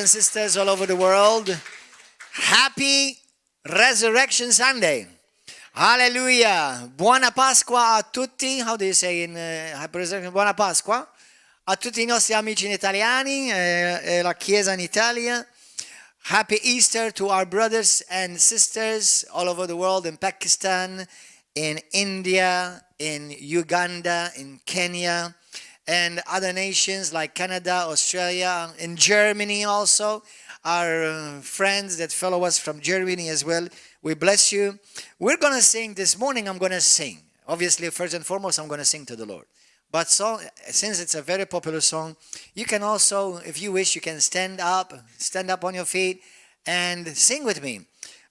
and sisters all over the world, happy Resurrection Sunday. Hallelujah. Buona Pasqua a tutti. How do you say in Buona Pasqua a tutti I nostri amici italiani, la Chiesa in Italia. Happy Easter to our brothers and sisters all over the world, in Pakistan, in India, in Uganda, in Kenya, and other nations like Canada, Australia, in Germany also. Our friends that follow us from Germany as well, we bless you. We're going to sing this morning. I'm going to sing. Obviously, first and foremost, I'm going to sing to the Lord. But since it's a very popular song, you can also, if you wish, you can stand up on your feet and sing with me.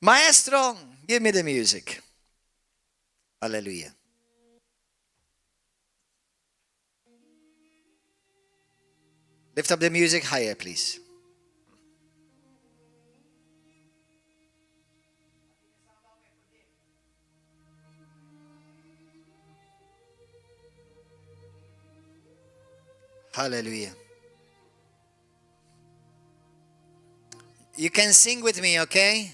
Maestro, give me the music. Hallelujah. Lift up the music higher, please. Hallelujah. You can sing with me, okay?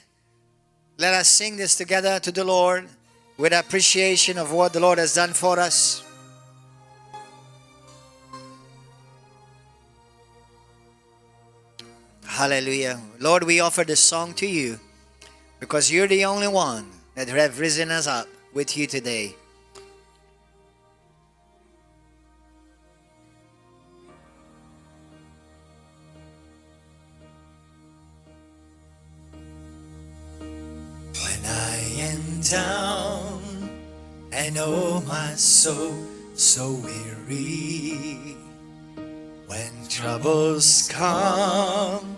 Let us sing this together to the Lord with appreciation of what the Lord has done for us. Hallelujah. Lord, we offer this song to you because you're the only one that have risen us up with you today. When I am down and oh my soul so weary, when troubles come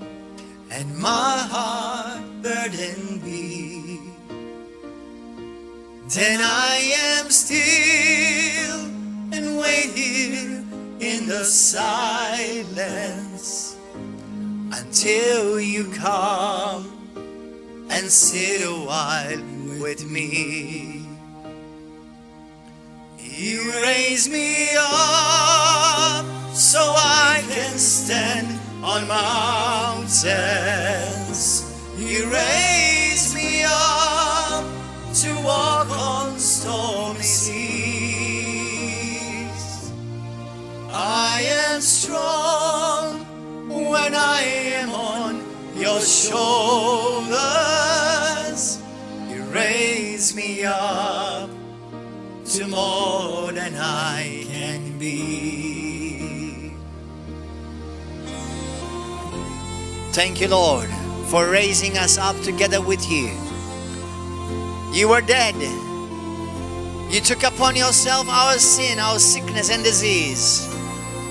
and my heart burden be, then I am still and wait here in the silence until you come and sit a while with me. You raise me up so I can stand on mountains. You raise me up to walk on stormy seas. I am strong when I am on your shoulders. You raise me up to more than I can be. Thank you, Lord, for raising us up together with you. You were dead. You took upon yourself our sin, our sickness and disease.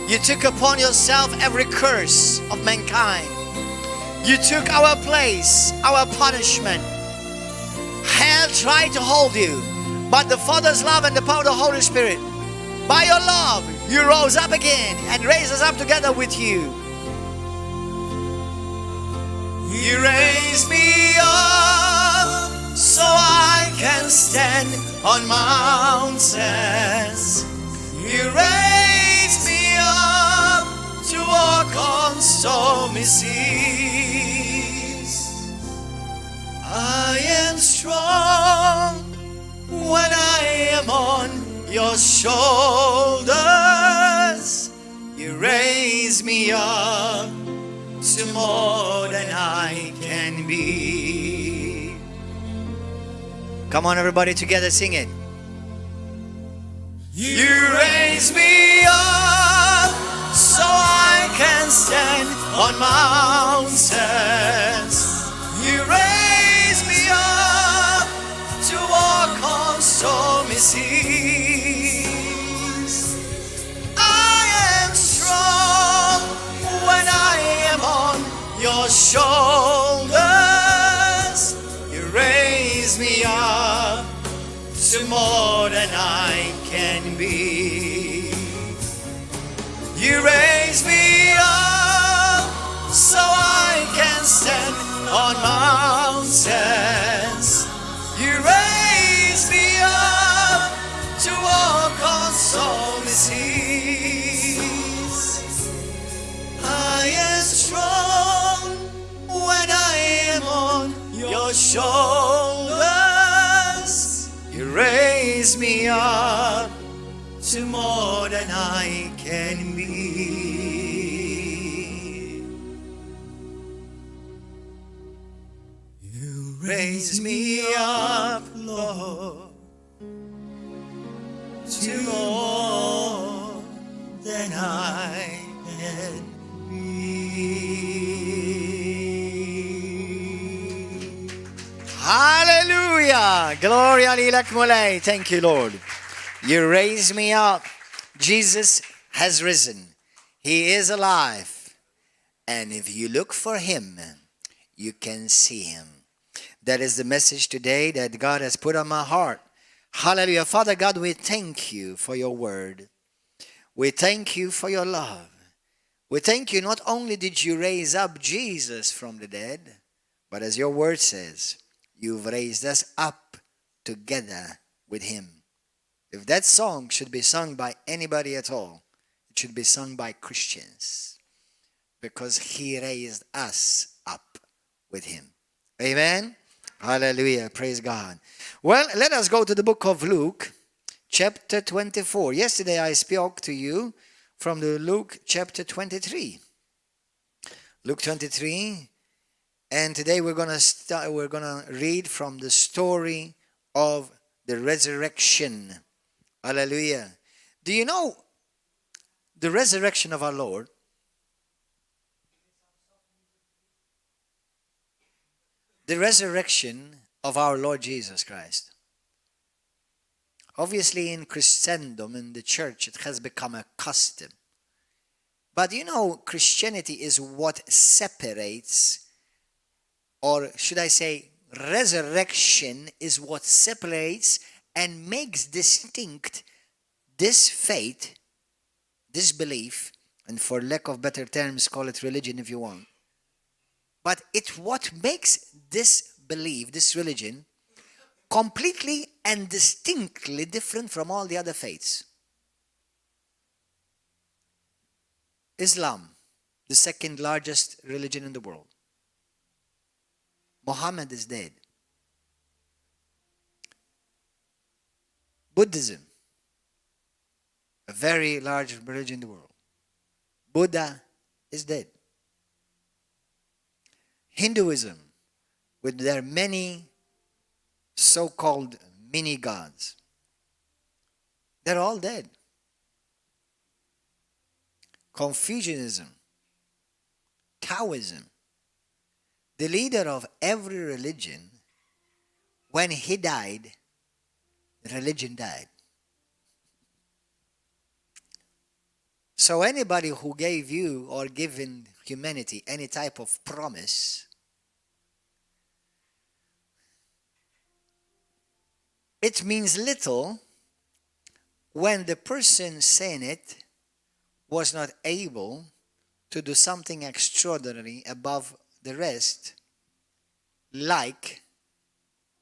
You took upon yourself every curse of mankind. You took our place, our punishment. Hell tried to hold you, but the Father's love and the power of the Holy Spirit, by your love, you rose up again and raised us up together with you. You raised me up so I can stand on mountains. You raised me up to walk on stormy seas. I am strong when I am on your shoulders. You raise me up to more than I can be. Come on, everybody, together, sing it. You raise me up so I can stand on mountains. You raise me up to walk on stormy seas. I am strong when I am on your shoulders. You raise me up to more than I can be. You raise me up so I can stand on mountains. You raise me up to walk on stormy seas. I am strong shoulders. You raise me up to more than I can be. You raise me up, Lord, to more than I can be. Hallelujah! Gloria lilek mulej. Thank you, Lord. You raise me up. Jesus has risen. He is alive. And if you look for him, you can see him. That is the message today that God has put on my heart. Hallelujah. Father God, we thank you for your word. We thank you for your love. We thank you not only did you raise up Jesus from the dead, but as your word says, you've raised us up together with him. If that song should be sung by anybody at all, it should be sung by Christians, because he raised us up with him. Amen? Hallelujah. Praise God. Well, let us go to the book of Luke, chapter 24. Yesterday I spoke to you from the Luke chapter 23. Luke 23. And today we're going to read from the story of the resurrection. Hallelujah. Do you know the resurrection of our Lord? The resurrection of our Lord Jesus Christ. Obviously in Christendom, in the church, it has become a custom. But you know, Christianity is what separates, or should I say, resurrection is what separates and makes distinct this faith, this belief, and for lack of better terms, call it religion if you want. But it's what makes this belief, this religion, completely and distinctly different from all the other faiths. Islam, the second largest religion in the world. Muhammad is dead. Buddhism, a very large religion in the world. Buddha is dead. Hinduism, with their many so-called mini-gods, they're all dead. Confucianism, Taoism, the leader of every religion, when he died, the religion died. So anybody who gave you or given humanity any type of promise, it means little when the person saying it was not able to do something extraordinary above the rest, like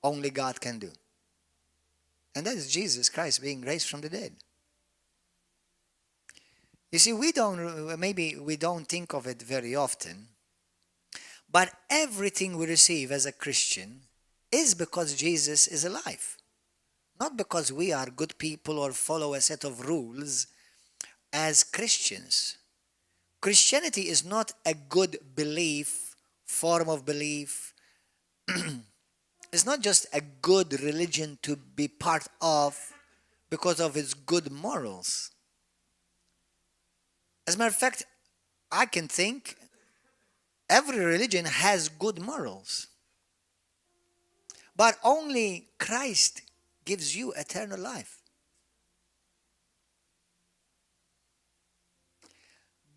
only God can do. And that is Jesus Christ being raised from the dead. You see, maybe we don't think of it very often, but everything we receive as a Christian is because Jesus is alive. Not because we are good people or follow a set of rules as Christians. Christianity is not a good belief, form of belief. It's not just a good religion to be part of because of its good morals. As a matter of fact, I can think every religion has good morals. But only Christ gives you eternal life.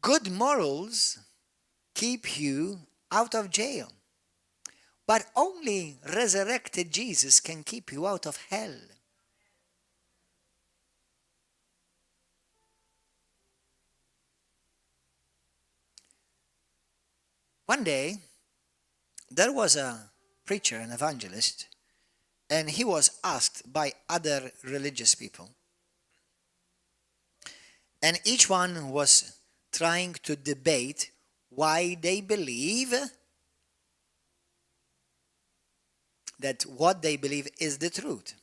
Good morals keep you out of jail. But only resurrected Jesus can keep you out of hell. One day, there was a preacher, an evangelist, and he was asked by other religious people. And each one was trying to debate why they believe that what they believe is the truth.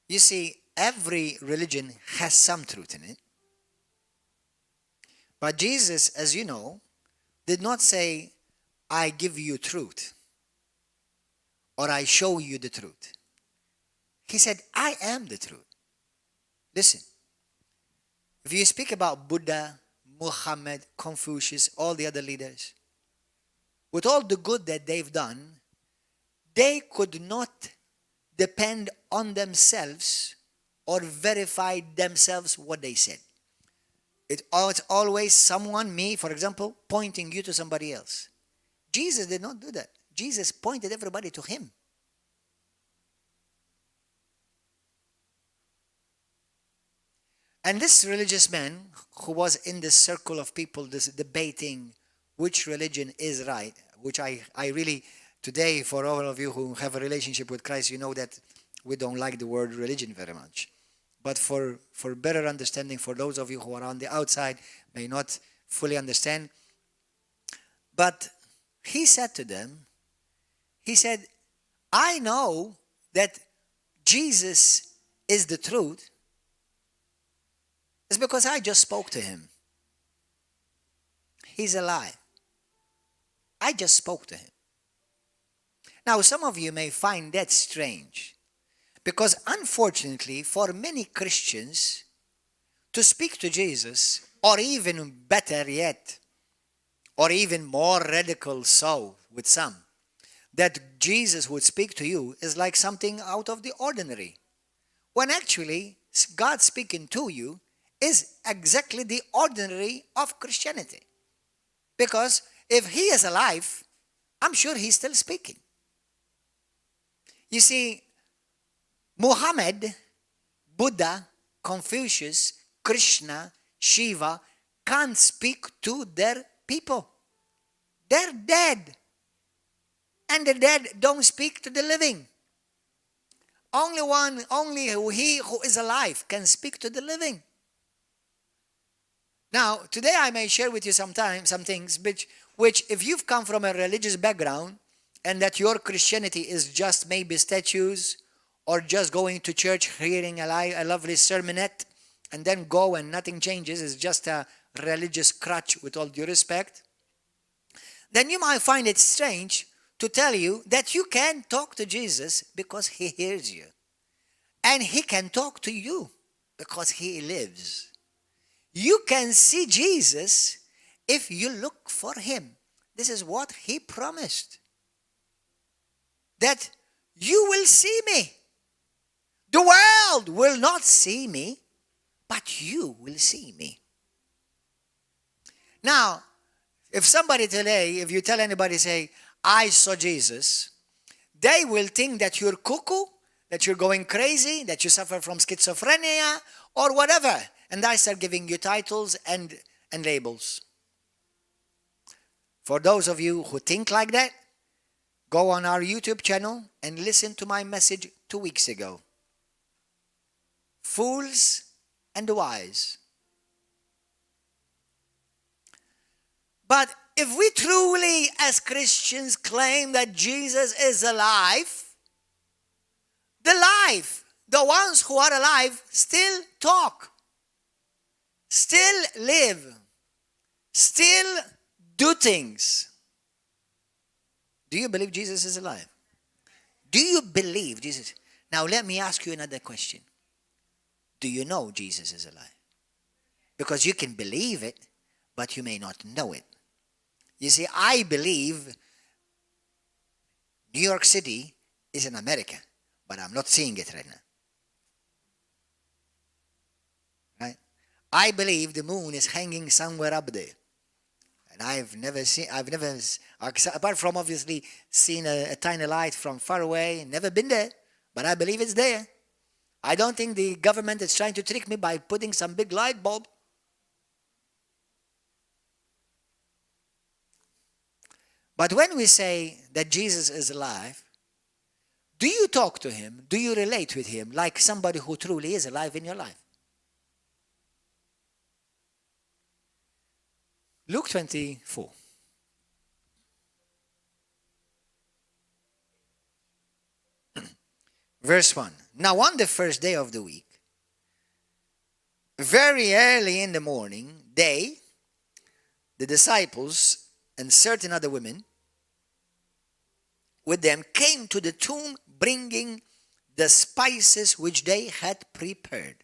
You see, every religion has some truth in it. But Jesus, as you know, did not say, I give you truth, or I show you the truth. He said, I am the truth. Listen, if you speak about Buddha, Muhammad, Confucius, all the other leaders, with all the good that they've done, they could not depend on themselves or verify themselves what they said. It's always someone, me, for example, pointing you to somebody else. Jesus did not do that. Jesus pointed everybody to him. And this religious man who was in this circle of people debating which religion is right, which I really, today, for all of you who have a relationship with Christ, you know that we don't like the word religion very much. But for better understanding, for those of you who are on the outside, may not fully understand. But he said to them, he said, I know that Jesus is the truth. It's because I just spoke to him. He's alive. I just spoke to him. Now, some of you may find that strange. Because unfortunately, for many Christians, to speak to Jesus, or even better yet, or even more radical so with some, that Jesus would speak to you is like something out of the ordinary. When actually, God speaking to you is exactly the ordinary of Christianity. Because if he is alive, I'm sure he's still speaking. You see, Muhammad, Buddha, Confucius, Krishna, Shiva can't speak to their people. They're dead. And the dead don't speak to the living. Only he who is alive can speak to the living. Now, today I may share with you some things which if you've come from a religious background and that your Christianity is just maybe statues or just going to church, hearing a lovely sermonette, and then go and nothing changes, it's just a religious crutch with all due respect, then you might find it strange to tell you that you can talk to Jesus because he hears you. And he can talk to you because he lives. You can see Jesus if you look for him. This is what he promised. That you will see me. The world will not see me, but you will see me. Now, if somebody today, if you tell anybody, say, I saw Jesus, they will think that you're cuckoo, that you're going crazy, that you suffer from schizophrenia, or whatever. And I start giving you titles and labels. For those of you who think like that, go on our YouTube channel and listen to my message 2 weeks ago. Fools and the wise. But if we truly, as Christians, claim that Jesus is alive, the ones who are alive, still talk, still live, still do things. Do you believe Jesus is alive? Do you believe Jesus? Now let me ask you another question. Do you know Jesus is alive? Because you can believe it, but you may not know it. You see, I believe New York City is in America, but I'm not seeing it right now. Right? I believe the moon is hanging somewhere up there. And I've never, apart from obviously seeing a tiny light from far away, never been there, but I believe it's there. I don't think the government is trying to trick me by putting some big light bulb. But when we say that Jesus is alive, do you talk to him? Do you relate with him like somebody who truly is alive in your life? Luke 24. Verse 1. Now on the first day of the week, very early in the morning, they, the disciples, and certain other women with them came to the tomb bringing the spices which they had prepared.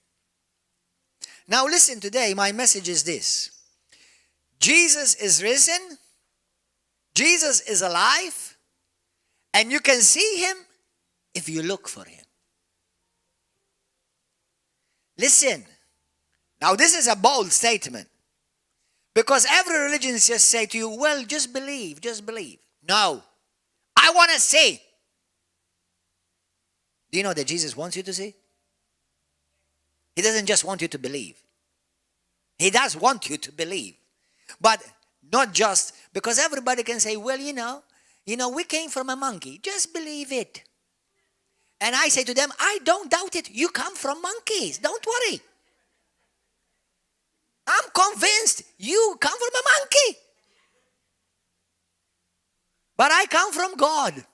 Now listen, today my message is this. Jesus is risen. Jesus is alive. And you can see him if you look for him. Listen. Now this is a bold statement. Because every religion just say to you, well, just believe, just believe. No. I want to see. Do you know that Jesus wants you to see? He doesn't just want you to believe. He does want you to believe. But not just because everybody can say, well, you know, we came from a monkey. Just believe it. And I say to them, I don't doubt it. You come from monkeys. Don't worry. I'm convinced you come from a monkey. But I come from God.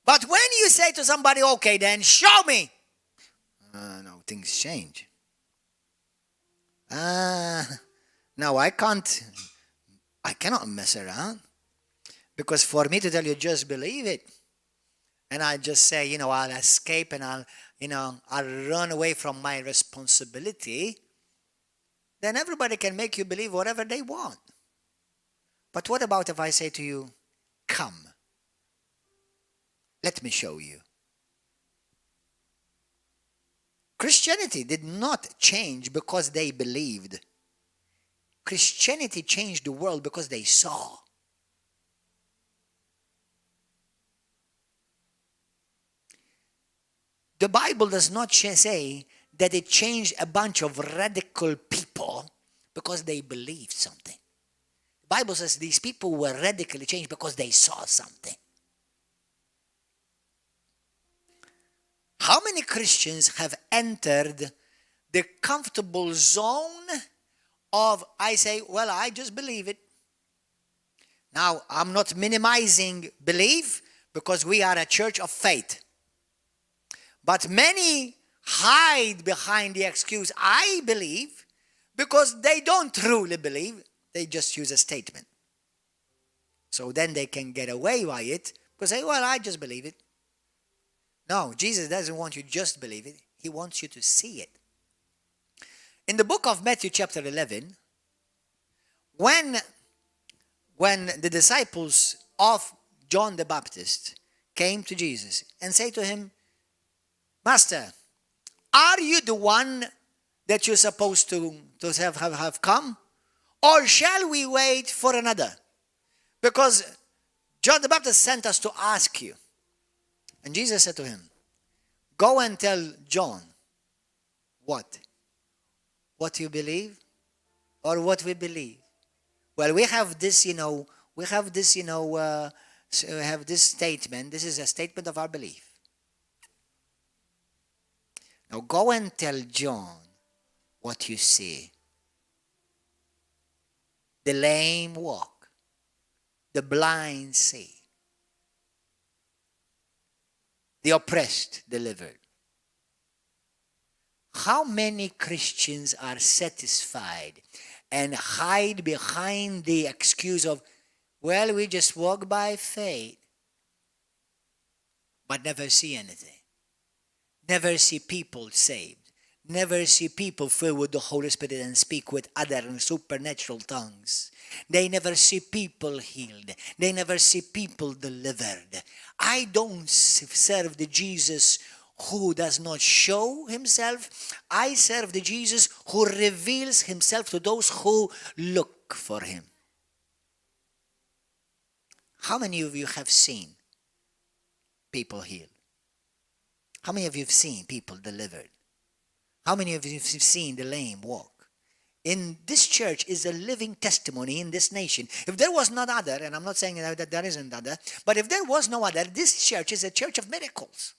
But when you say to somebody, okay, then show me. No, things change. No, I cannot mess around. Because for me to tell you, just believe it. And I just say, I'll escape and I'll run away from my responsibility. Then everybody can make you believe whatever they want. But what about if I say to you, come, let me show you. Christianity did not change because they believed. Christianity changed the world because they saw. The Bible does not say that it changed a bunch of radical people because they believed something. The Bible says these people were radically changed because they saw something. How many Christians have entered the comfortable zone of, I say, well, I just believe it. Now, I'm not minimizing belief because we are a church of faith. But many hide behind the excuse, I believe, because they don't truly believe. They just use a statement. So then they can get away by it because they say, well, I just believe it. No, Jesus doesn't want you to just believe it. He wants you to see it. In the book of Matthew chapter 11, when the disciples of John the Baptist came to Jesus and said to him, Master, are you the one that you're supposed to have come? Or shall we wait for another? Because John the Baptist sent us to ask you. And Jesus said to him, go and tell John what? What you believe or what we believe? Well, we have this statement. This is a statement of our belief. Now go and tell John what you see. The lame walk. The blind see. The oppressed delivered. How many Christians are satisfied and hide behind the excuse of, well, we just walk by faith, but never see anything. Never see people saved. Never see people filled with the Holy Spirit and speak with other and supernatural tongues. They never see people healed. They never see people delivered. I don't serve the Jesus who does not show himself. I serve the Jesus who reveals himself to those who look for him. How many of you have seen people healed? How many of you have seen people delivered? How many of you have seen the lame walk? In this church is a living testimony in this nation. If there was none other, and I'm not saying that there isn't other, but if there was no other, this church is a church of miracles.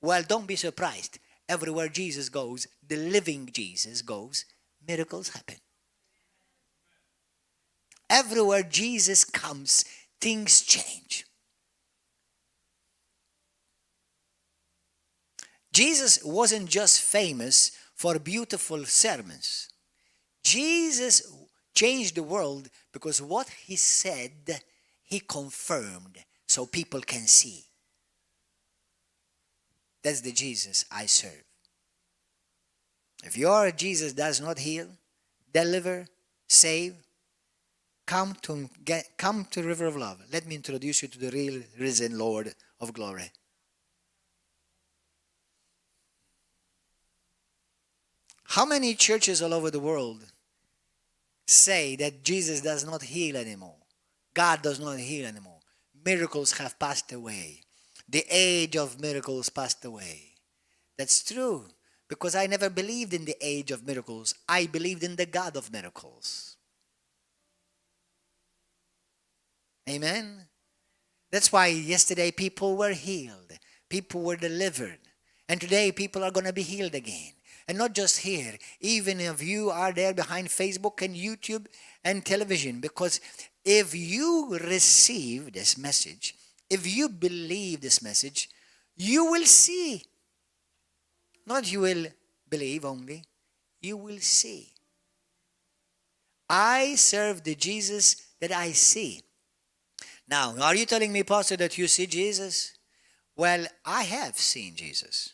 Well, don't be surprised. Everywhere Jesus goes, the living Jesus goes, miracles happen. Everywhere Jesus comes, things change. Jesus wasn't just famous for beautiful sermons. Jesus changed the world because what he said, he confirmed so people can see. That's the Jesus I serve. If your Jesus does not heal, deliver, save, come to the river of love. Let me introduce you to the real risen Lord of glory. How many churches all over the world say that Jesus does not heal anymore? God does not heal anymore. Miracles have passed away. The age of miracles passed away. That's true, because I never believed in the age of miracles. I believed in the God of miracles. Amen? That's why yesterday people were healed. People were delivered. And today people are going to be healed again. And not just here, even if you are there behind Facebook and YouTube and television. Because if you receive this message, if you believe this message, you will see. Not you will believe only, you will see. I serve the Jesus that I see. Now, are you telling me, Pastor, that you see Jesus? Well, I have seen Jesus.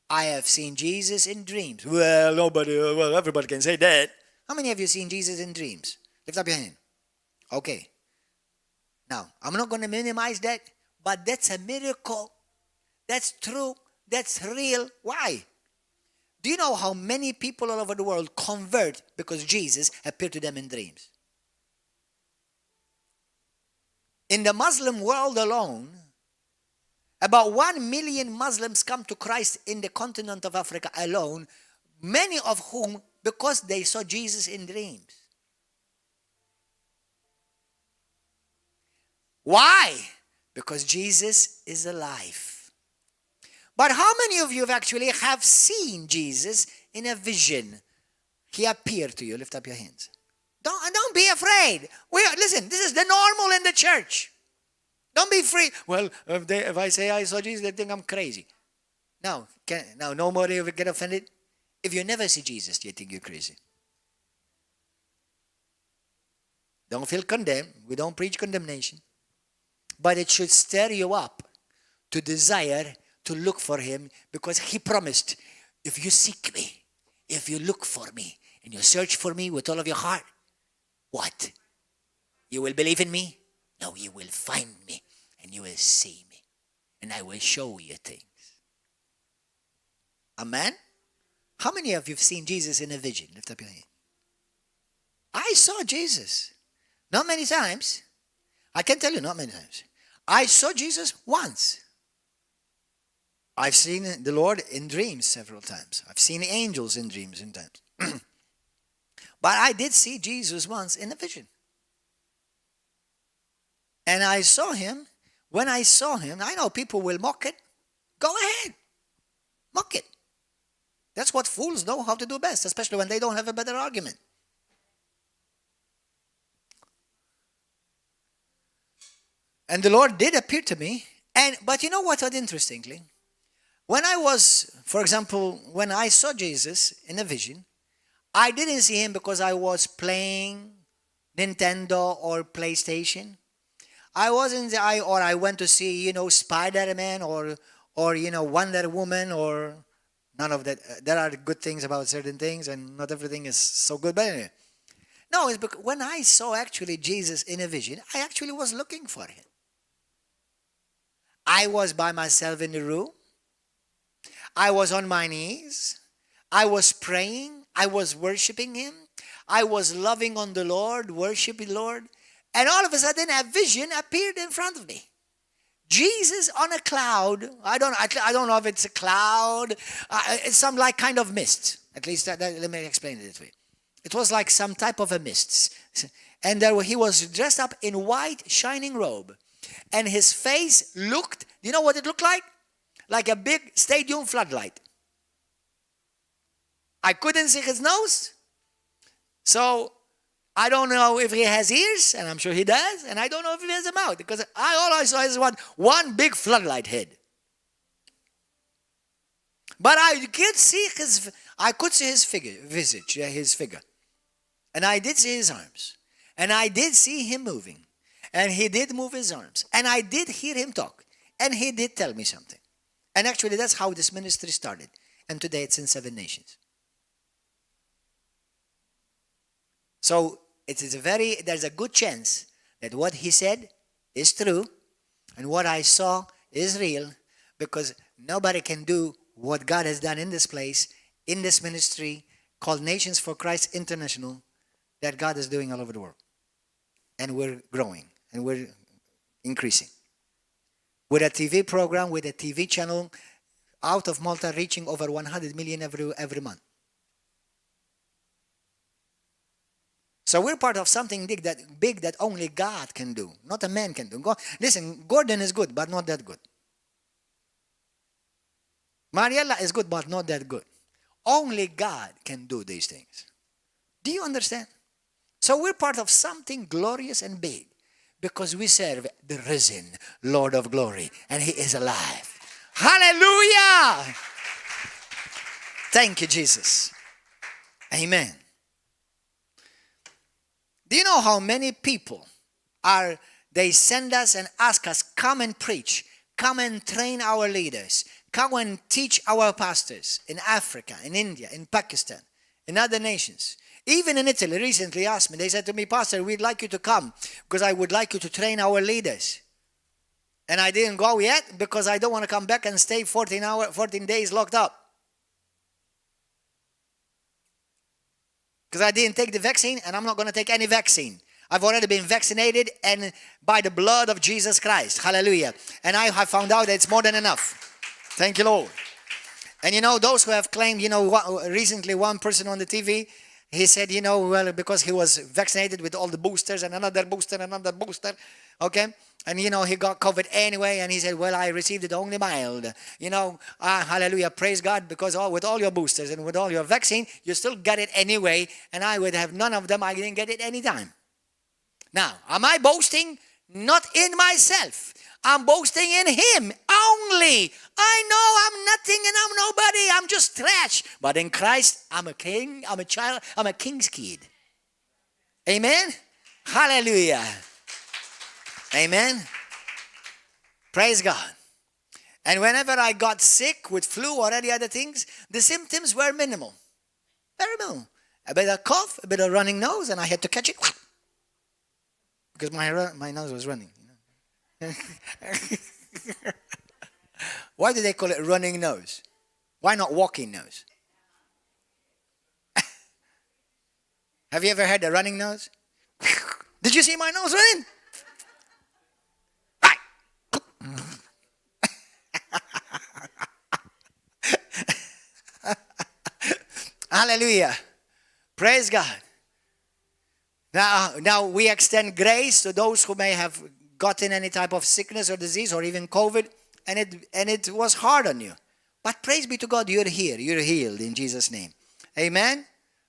I have seen Jesus in dreams. Well, everybody can say that. How many of you seen Jesus in dreams? Lift up your hand. Okay. Now, I'm not going to minimize that, but that's a miracle. That's true. That's real. Why? Do you know how many people all over the world convert because Jesus appeared to them in dreams? In the Muslim world alone, about 1 million Muslims come to Christ in the continent of Africa alone, many of whom because they saw Jesus in dreams. Why? Because Jesus is alive. But how many of you actually have seen Jesus in a vision? He appeared to you. Lift up your hands. Don't be afraid. Listen, this is the normal in the church. Don't be free. Well, if I say I saw Jesus, they think I'm crazy. Now, no more you get offended. If you never see Jesus, you think you're crazy. Don't feel condemned. We don't preach condemnation. But it should stir you up to desire to look for him, because he promised, if you seek me, if you look for me, and you search for me with all of your heart, what? You will believe in me? No, you will find me, and you will see me, and I will show you things. Amen? How many of you have seen Jesus in a vision? Lift up your hand. I saw Jesus. Not many times. I can tell you, not many times. I saw Jesus once. I've seen the Lord in dreams several times. I've seen angels in dreams in times. But I did see Jesus once in a vision. And I saw him. When I saw him, I know people will mock it. Go ahead. Mock it. That's what fools know how to do best, especially when they don't have a better argument. And the Lord did appear to me. But you know what? Interestingly, when I was, for example, when I saw Jesus in a vision, I didn't see him because I was playing Nintendo or PlayStation. I went to see, Spider-Man or Wonder Woman or none of that. There are good things about certain things, and not everything is so good. But anyway, no, it's because when I saw actually Jesus in a vision, I actually was looking for him. I was by myself in the room. I was on my knees. I was praying. I was worshiping him. I was loving on the Lord, worshiping the Lord. And all of a sudden, a vision appeared in front of me. Jesus on a cloud. I don't know if it's a cloud. It's some like kind of mist. At least let me explain it this way. It was like some type of a mist. And he was dressed up in white, shining robe. And his face looked, you know what it looked like? Like a big stadium floodlight. I couldn't see his nose. So I don't know if he has ears, and I'm sure he does, and I don't know if he has a mouth, because all I saw is one big floodlight head. But I could see his visage, his figure. And I did see his arms. And I did see him moving. And he did move his arms. And I did hear him talk. And he did tell me something. And actually, that's how this ministry started. And today it's in 7 nations. So there's a good chance that what he said is true. And what I saw is real. Because nobody can do what God has done in this place, in this ministry called Nations for Christ International, that God is doing all over the world. And we're growing and we're increasing. With a TV program, with a TV channel out of Malta reaching over 100 million every month. So we're part of something big that only God can do, not a man can do. Listen, Gordon is good, but not that good. Mariella is good, but not that good. Only God can do these things. Do you understand? So we're part of something glorious and big because we serve the risen Lord of glory and he is alive. Hallelujah! Thank you, Jesus. Amen. Do you know how many people they send us and ask us, come and preach, come and train our leaders, come and teach our pastors in Africa, in India, in Pakistan, in other nations. Even in Italy, recently asked me, they said to me, Pastor, we'd like you to come because I would like you to train our leaders. And I didn't go yet because I don't want to come back and stay 14 days locked up. Because I didn't take the vaccine and I'm not going to take any vaccine. I've already been vaccinated and by the blood of Jesus Christ. Hallelujah. And I have found out that it's more than enough. Thank you, Lord. And you know, those who have claimed, recently one person on the TV, he said, well, because he was vaccinated with all the boosters and another booster, okay? And, he got COVID anyway, and he said, well, I received it only mild. Hallelujah, praise God, because with all your boosters and with all your vaccine, you still get it anyway, and I would have none of them, I didn't get it any time. Now, am I boasting? Not in myself. I'm boasting in him only. I know I'm nothing and I'm nobody. I'm just trash. But in Christ, I'm a king, I'm a child, I'm a king's kid. Amen? Hallelujah. Amen? Praise God. And whenever I got sick with flu or any other things, the symptoms were minimal. Very minimal. A bit of cough, a bit of running nose, and I had to catch it. Because my nose was running. Why do they call it running nose? Why not walking nose? Have you ever had a running nose? Did you see my nose running? Hallelujah. Praise God. Now we extend grace to those who may have gotten any type of sickness or disease or even COVID, and it was hard on you. But praise be to God, you're here. You're healed in Jesus' name. Amen?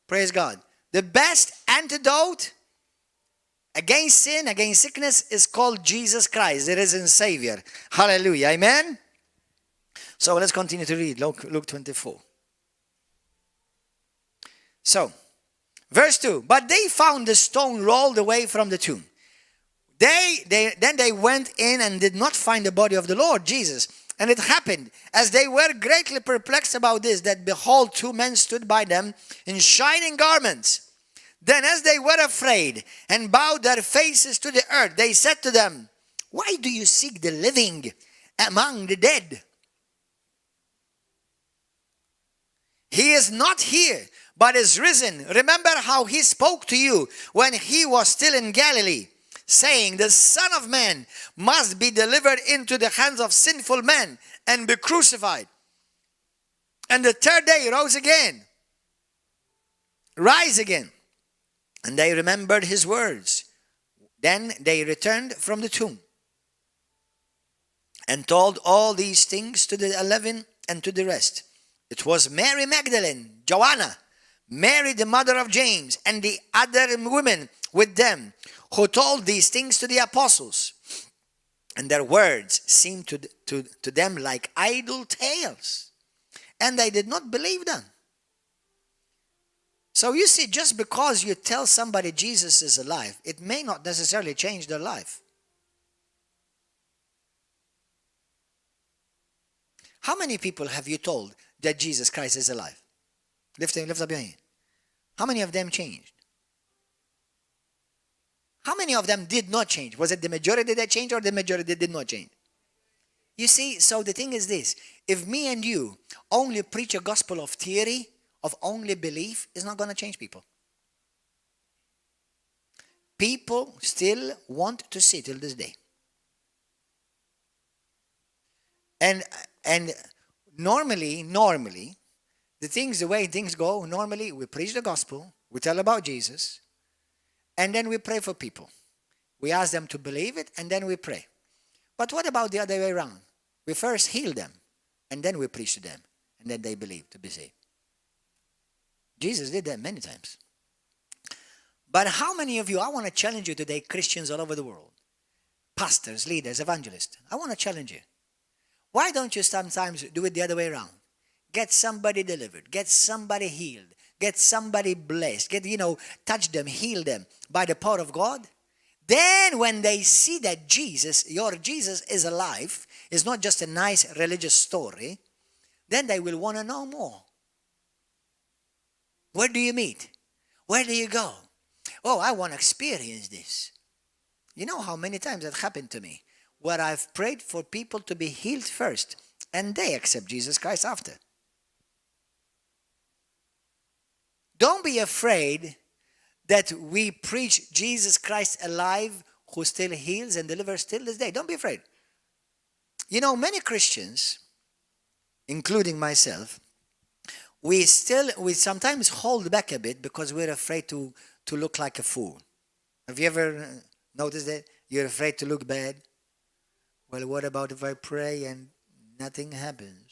Praise God. The best antidote against sin, against sickness is called Jesus Christ, the risen Savior. Hallelujah. Amen? So let's continue to read Luke 24. So, verse 2. But they found the stone rolled away from the tomb. Then they went in and did not find the body of the Lord Jesus. And it happened, as they were greatly perplexed about this, that behold, 2 men stood by them in shining garments. Then as they were afraid and bowed their faces to the earth, they said to them, why do you seek the living among the dead? He is not here, but is risen. Remember how he spoke to you when he was still in Galilee, saying, the Son of Man must be delivered into the hands of sinful men and be crucified. And the 3rd day rise again. And they remembered his words. Then they returned from the tomb and told all these things to the 11 and to the rest. It was Mary Magdalene, Joanna, Mary, the mother of James, and the other women with them, who told these things to the apostles. And their words seemed to them like idle tales, and they did not believe them. So you see, just because you tell somebody Jesus is alive, it may not necessarily change their life. How many people have you told that Jesus Christ is alive? Lift up your hand. How many of them changed? How many of them did not change? Was it the majority that changed or the majority that did not change? You see, so the thing is this. If me and you only preach a gospel of theory, of only belief, it's not going to change people. People still want to see till this day. And normally, the way things go, normally we preach the gospel, we tell about Jesus, and then we pray for people. We ask them to believe it, and then we pray. But what about the other way around? We first heal them, and then we preach to them, and then they believe to be saved. Jesus did that many times. But how many of you, I want to challenge you today, Christians all over the world, pastors, leaders, evangelists, I want to challenge you. Why don't you sometimes do it the other way around? Get somebody delivered, get somebody healed, get somebody blessed, touch them, heal them by the power of God. Then when they see that Jesus, your Jesus is alive, is not just a nice religious story, then they will want to know more. Where do you meet? Where do you go? Oh, I want to experience this. You know how many times that happened to me, where I've prayed for people to be healed first, and they accept Jesus Christ after. Don't be afraid that we preach Jesus Christ alive, who still heals and delivers till this day. Don't be afraid. You know, many Christians, including myself, we sometimes hold back a bit because we're afraid to look like a fool. Have you ever noticed that? You're afraid to look bad? Well, what about if I pray and nothing happens?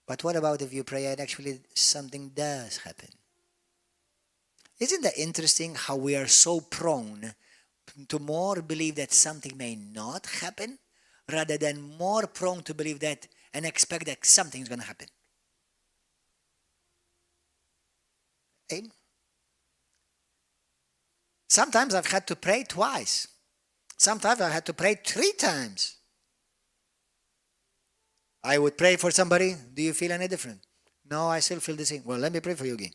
But what about if you pray and actually something does happen? Isn't that interesting how we are so prone to more believe that something may not happen rather than more prone to believe that and expect that something's going to happen? And sometimes I've had to pray twice. Sometimes I had to pray 3 times. I would pray for somebody. Do you feel any different? No, I still feel the same. Well, let me pray for you again.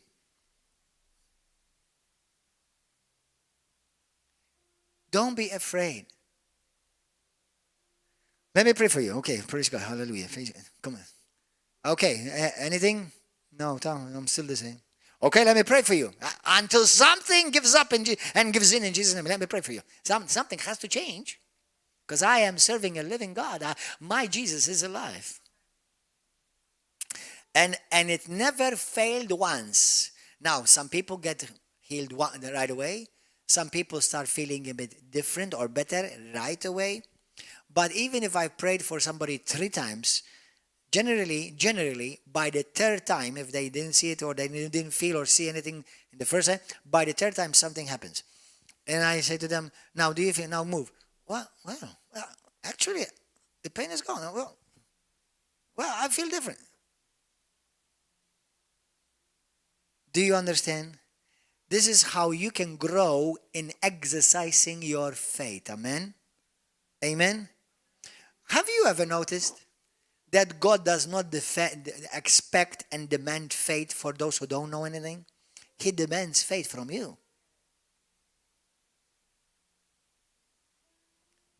Don't be afraid. Let me pray for you. Okay, praise God. Hallelujah. Come on. Okay, anything? No, I'm still the same. Okay, let me pray for you. Until something gives up and gives in Jesus' name. Let me pray for you. Something has to change. Because I am serving a living God. My Jesus is alive. And it never failed once. Now, some people get healed right away. Some people start feeling a bit different or better right away. But even if I prayed for somebody 3 times, generally, by the 3rd time, if they didn't see it or they didn't feel or see anything in the first time, by the 3rd time something happens. And I say to them, now do you feel, now move. Well, actually, the pain is gone. Well, I feel different. Do you understand? This is how you can grow in exercising your faith. Amen? Amen? Have you ever noticed that God does not expect and demand faith for those who don't know anything? He demands faith from you.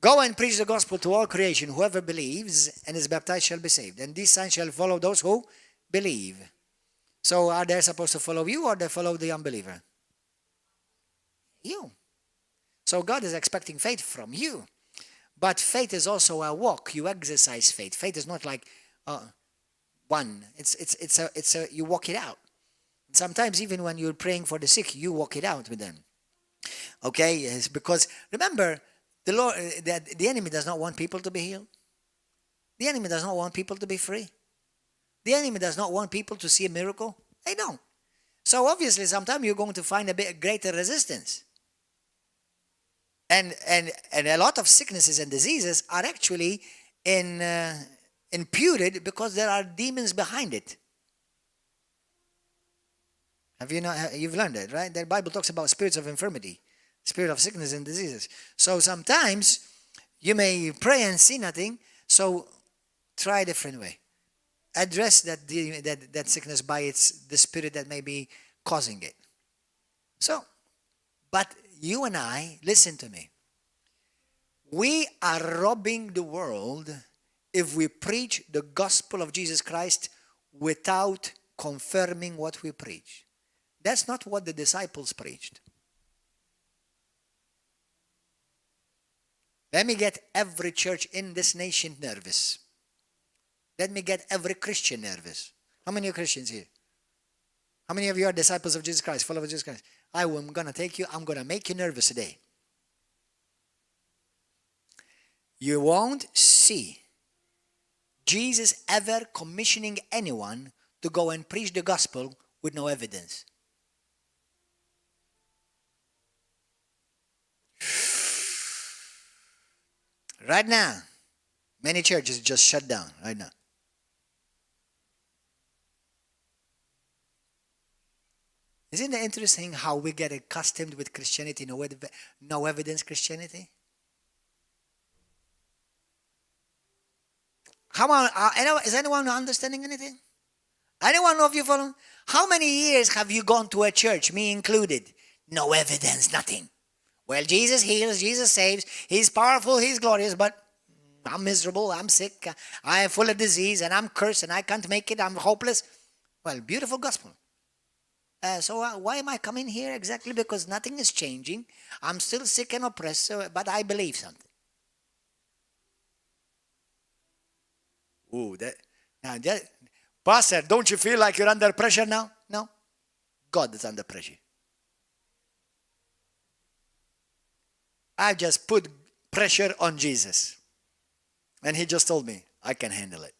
Go and preach the gospel to all creation. Whoever believes and is baptized shall be saved. And these signs shall follow those who believe. So are they supposed to follow you or they follow the unbeliever? You. So God is expecting faith from you. But faith is also a walk. You exercise faith. Faith is not like one. It's a you walk it out. Sometimes even when you're praying for the sick, you walk it out with them. Okay? It's because remember, the Lord, the enemy does not want people to be healed. The enemy does not want people to be free. The enemy does not want people to see a miracle. They don't. So obviously, sometimes you're going to find a bit greater resistance. And a lot of sicknesses and diseases are actually imputed because there are demons behind it. You've learned it, right? The Bible talks about spirits of infirmity, spirit of sickness and diseases. So sometimes you may pray and see nothing. So try a different way. Address that sickness by the spirit that may be causing it. So, but you and I, listen to me. We are robbing the world if we preach the gospel of Jesus Christ without confirming what we preach. That's not what the disciples preached. Let me get every church in this nation nervous. Let me get every Christian nervous. How many are Christians here? How many of you are disciples of Jesus Christ, followers of Jesus Christ? I'm going to make you nervous today. You won't see Jesus ever commissioning anyone to go and preach the gospel with no evidence. Right now, many churches just shut down right now. Isn't it interesting how we get accustomed with Christianity, no evidence Christianity? Come on, is anyone understanding anything? Anyone of you following? How many years have you gone to a church, me included? No evidence, nothing. Well, Jesus heals, Jesus saves, He's powerful, He's glorious, but I'm miserable, I'm sick, I'm full of disease, and I'm cursed, and I can't make it, I'm hopeless. Well, beautiful gospel. So why am I coming here? Exactly because nothing is changing. I'm still sick and oppressed, but I believe something. Ooh, Pastor, don't you feel like you're under pressure now? No. God is under pressure. I just put pressure on Jesus. And He just told me, I can handle it.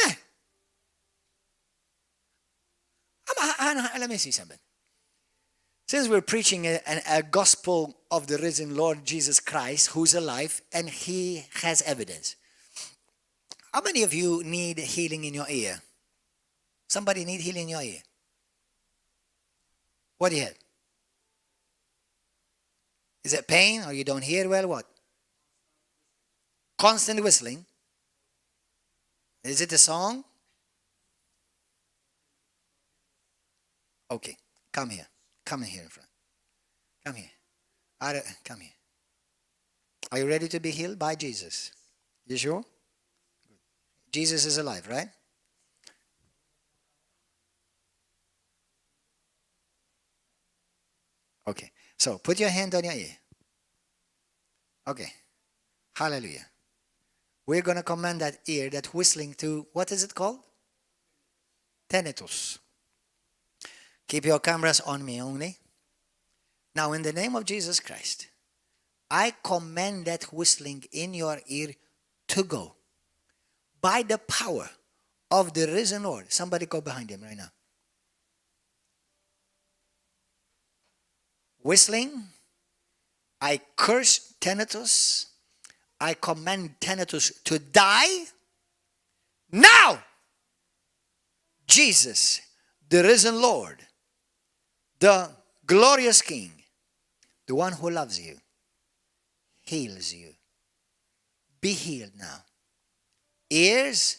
Amen. Let me see something. Since we're preaching a gospel of the risen Lord Jesus Christ, who's alive, and He has evidence. How many of you need healing in your ear? Somebody need healing in your ear? What do you have? Is it pain or you don't hear well? What? Constant whistling. Is it a song? Okay, come here. Come here in front. Come here. Come here. Are you ready to be healed by Jesus? You sure? Good. Jesus is alive, right? Okay, so put your hand on your ear. Okay, hallelujah. We're going to command that ear, that whistling to, what is it called? Tinnitus. Keep your cameras on me only. Now, in the name of Jesus Christ, I command that whistling in your ear to go. By the power of the risen Lord. Somebody go behind Him right now. Whistling. I curse tinnitus. I command tinnitus to die. Now, Jesus, the risen Lord, the glorious King, the one who loves you, heals you. Be healed now. Ears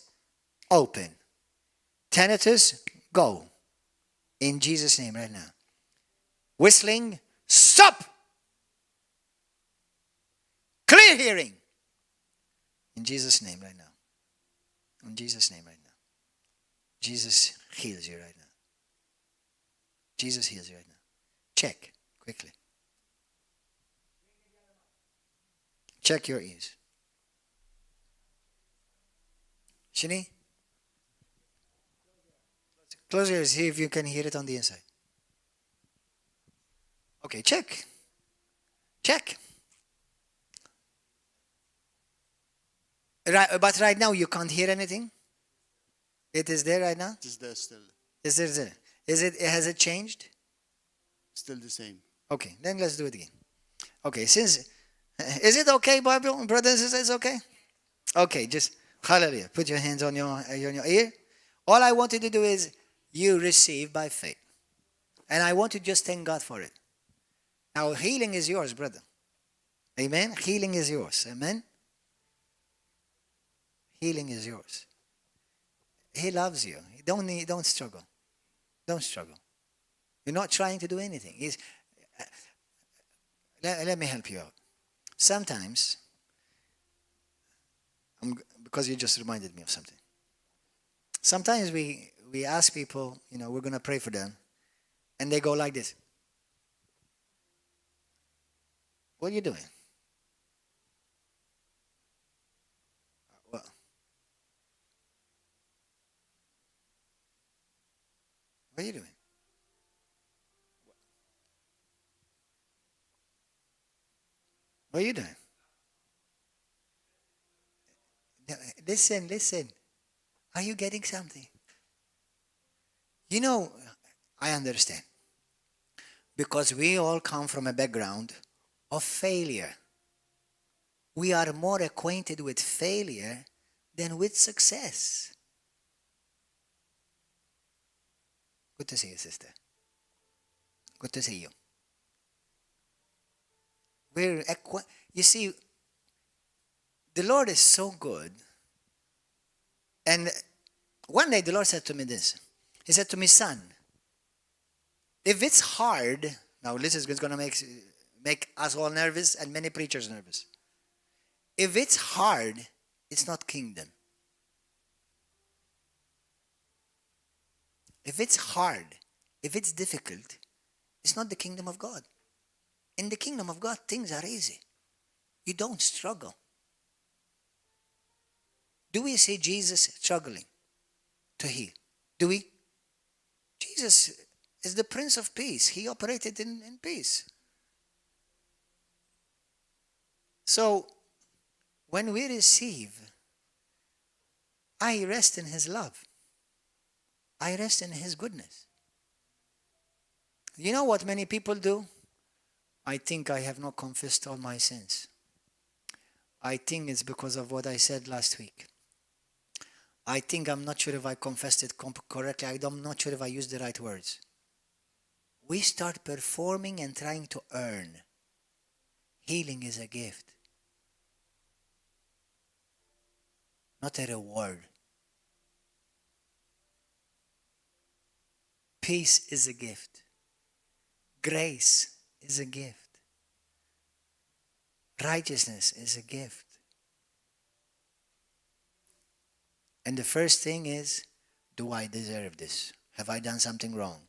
open. Tinnitus, go. In Jesus' name right now. Whistling, stop. Clear hearing. In Jesus' name right now. In Jesus' name right now. Jesus heals you right now. Jesus heals you right now. Check quickly. Check your ears. Shini? Close your ears, see if you can hear it on the inside. Okay, check. Check. Right, but right now you can't hear anything? It is there right now? It is there still. Is it there? Has it changed? Still the same. Okay, then let's do it again. Okay, is it okay, Bible? Brothers and sisters, it's okay? Okay, just, hallelujah. Put your hands on your ear. All I want you to do is you receive by faith. And I want to just thank God for it. Now, healing is yours, brother. Amen? Healing is yours. Amen? Healing is yours. He loves you. Don't struggle. Don't struggle. You're not trying to do anything. Let me help you out. Sometimes, because you just reminded me of something. Sometimes we ask people, we're going to pray for them, and they go like this. What are you doing? What are you doing? What are you doing? Listen. Are you getting something? I understand. Because we all come from a background of failure. We are more acquainted with failure than with success. Good to see you, sister. Good to see you. You see, the Lord is so good. And one day the Lord said to me this. He said to me, son, if it's hard, now this is going to make us all nervous and many preachers nervous. If it's hard, it's not kingdom. If it's hard, if it's difficult, it's not the kingdom of God. In the kingdom of God, things are easy. You don't struggle. Do we see Jesus struggling to heal? Do we? Jesus is the Prince of Peace. He operated in peace. So, when we receive, I rest in His love. I rest in His goodness. You know what many people do? I think I have not confessed all my sins. I think it's because of what I said last week. I think I'm not sure if I confessed it correctly. I'm not sure if I used the right words. We start performing and trying to earn. Healing is a gift, not a reward. Peace is a gift. Grace is a gift. Righteousness is a gift. And the first thing is, do I deserve this? Have I done something wrong?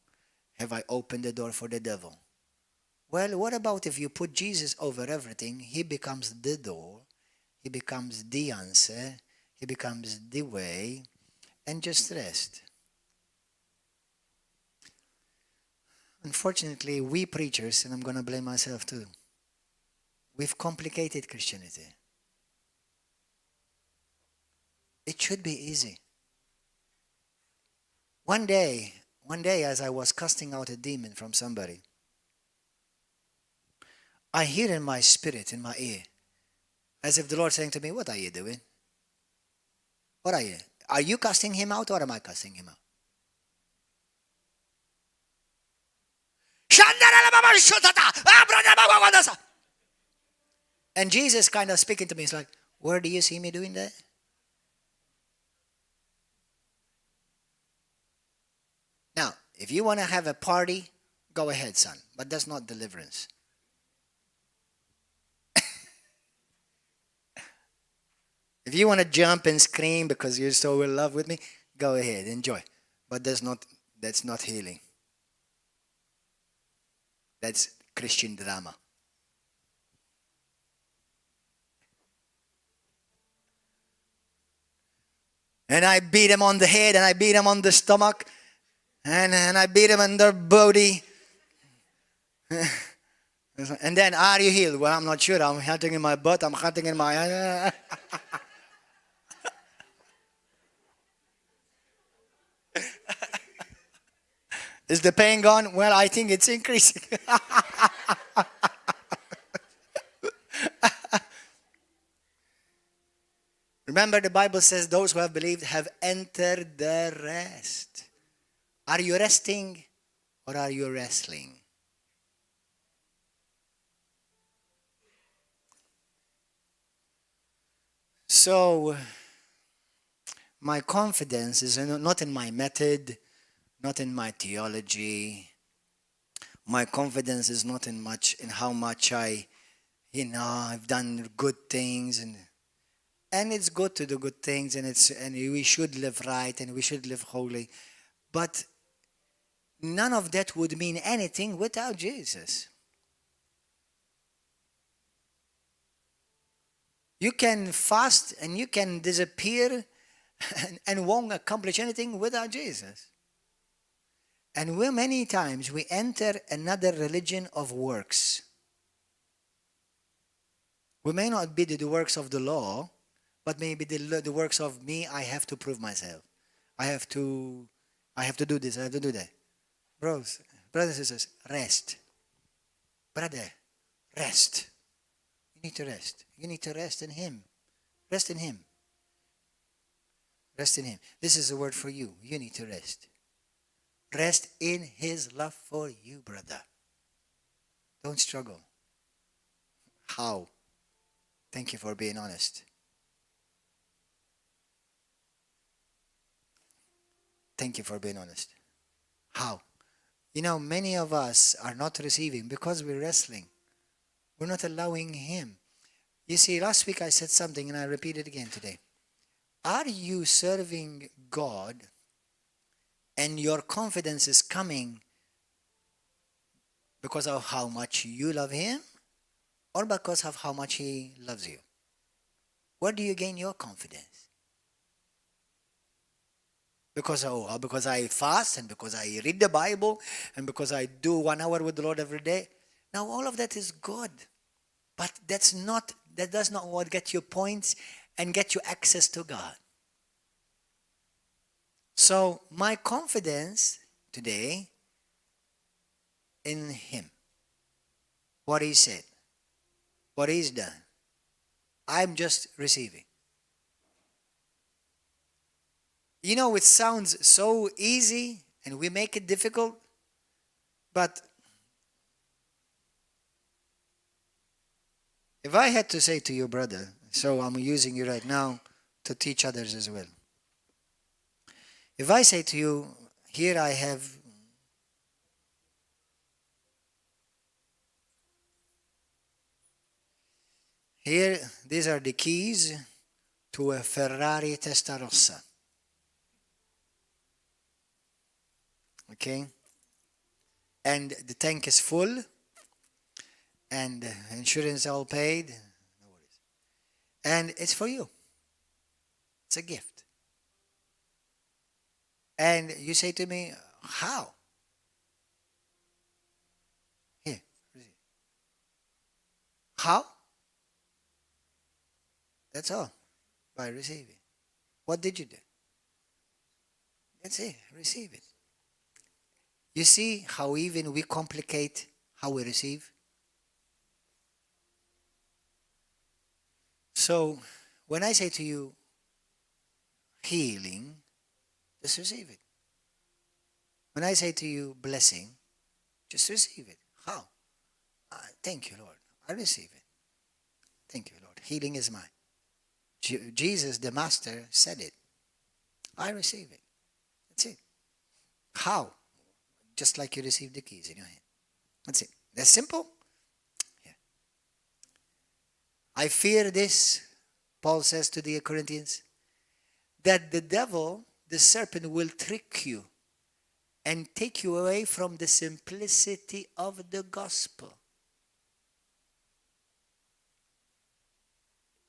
Have I opened the door for the devil? Well, what about if you put Jesus over everything? He becomes the door. He becomes the answer. He becomes the way. And just rest. Unfortunately, we preachers, and I'm going to blame myself too, we've complicated Christianity. It should be easy. One day, as I was casting out a demon from somebody, I hear in my spirit, in my ear, as if the Lord saying to me, what are you doing? What are you? Are you casting him out or am I casting him out? And Jesus kind of speaking to me, he's like, where do you see me doing that? Now, if you want to have a party, go ahead, son. But that's not deliverance. If you want to jump and scream because you're so in love with me, go ahead, enjoy. But that's not healing. That's Christian drama. And I beat him on the head, and I beat him on the stomach, and I beat him on the body. And then, are you healed? Well, I'm not sure. I'm hunting in my butt. I'm hunting in my... Is the pain gone? Well, I think it's increasing. Remember, the Bible says those who have believed have entered the rest. Are you resting or are you wrestling? So, my confidence is not in my method, not in my theology. My confidence is not in how much I've done good things, and it's good to do good things, and we should live right and we should live holy, but none of that would mean anything without Jesus. You can fast and you can disappear and won't accomplish anything without Jesus. And many times we enter another religion of works. We may not be the works of the law, but maybe the works of me. I have to prove myself. I have to do this. I have to do that. Brothers and sisters, rest. Brother, rest. You need to rest. You need to rest in Him. Rest in Him. Rest in Him. This is a word for you. You need to rest. Rest in His love for you, brother. Don't struggle. How? Thank you for being honest. Thank you for being honest. How? Many of us are not receiving because we're wrestling. We're not allowing Him. You see, last week I said something and I repeat it again today. Are you serving God and your confidence is coming because of how much you love Him or because of how much He loves you? Where do you gain your confidence? Because I fast and because I read the Bible and because I do 1 hour with the Lord every day. Now all of that is good. But that does not what get you points and get you access to God. So my confidence today in Him. What He said. What He's done. I'm just receiving. It sounds so easy and we make it difficult, but if I had to say to you, brother, so I'm using you right now to teach others as well. If I say to you, here I have these are the keys to a Ferrari Testarossa. Okay? And the tank is full. And insurance all paid. No worries. And it's for you. It's a gift. And you say to me, how? Here. How? That's all. By receiving. What did you do? That's it. Receive it. You see how even we complicate how we receive? So, when I say to you, healing, just receive it. When I say to you, blessing, just receive it. How? Thank you, Lord. I receive it. Thank you, Lord. Healing is mine. Jesus, the Master, said it. I receive it. That's it. How? Just like you receive the keys in your hand. That's it. That's simple. Yeah. I fear this, Paul says to the Corinthians, that the devil, the serpent, will trick you and take you away from the simplicity of the gospel.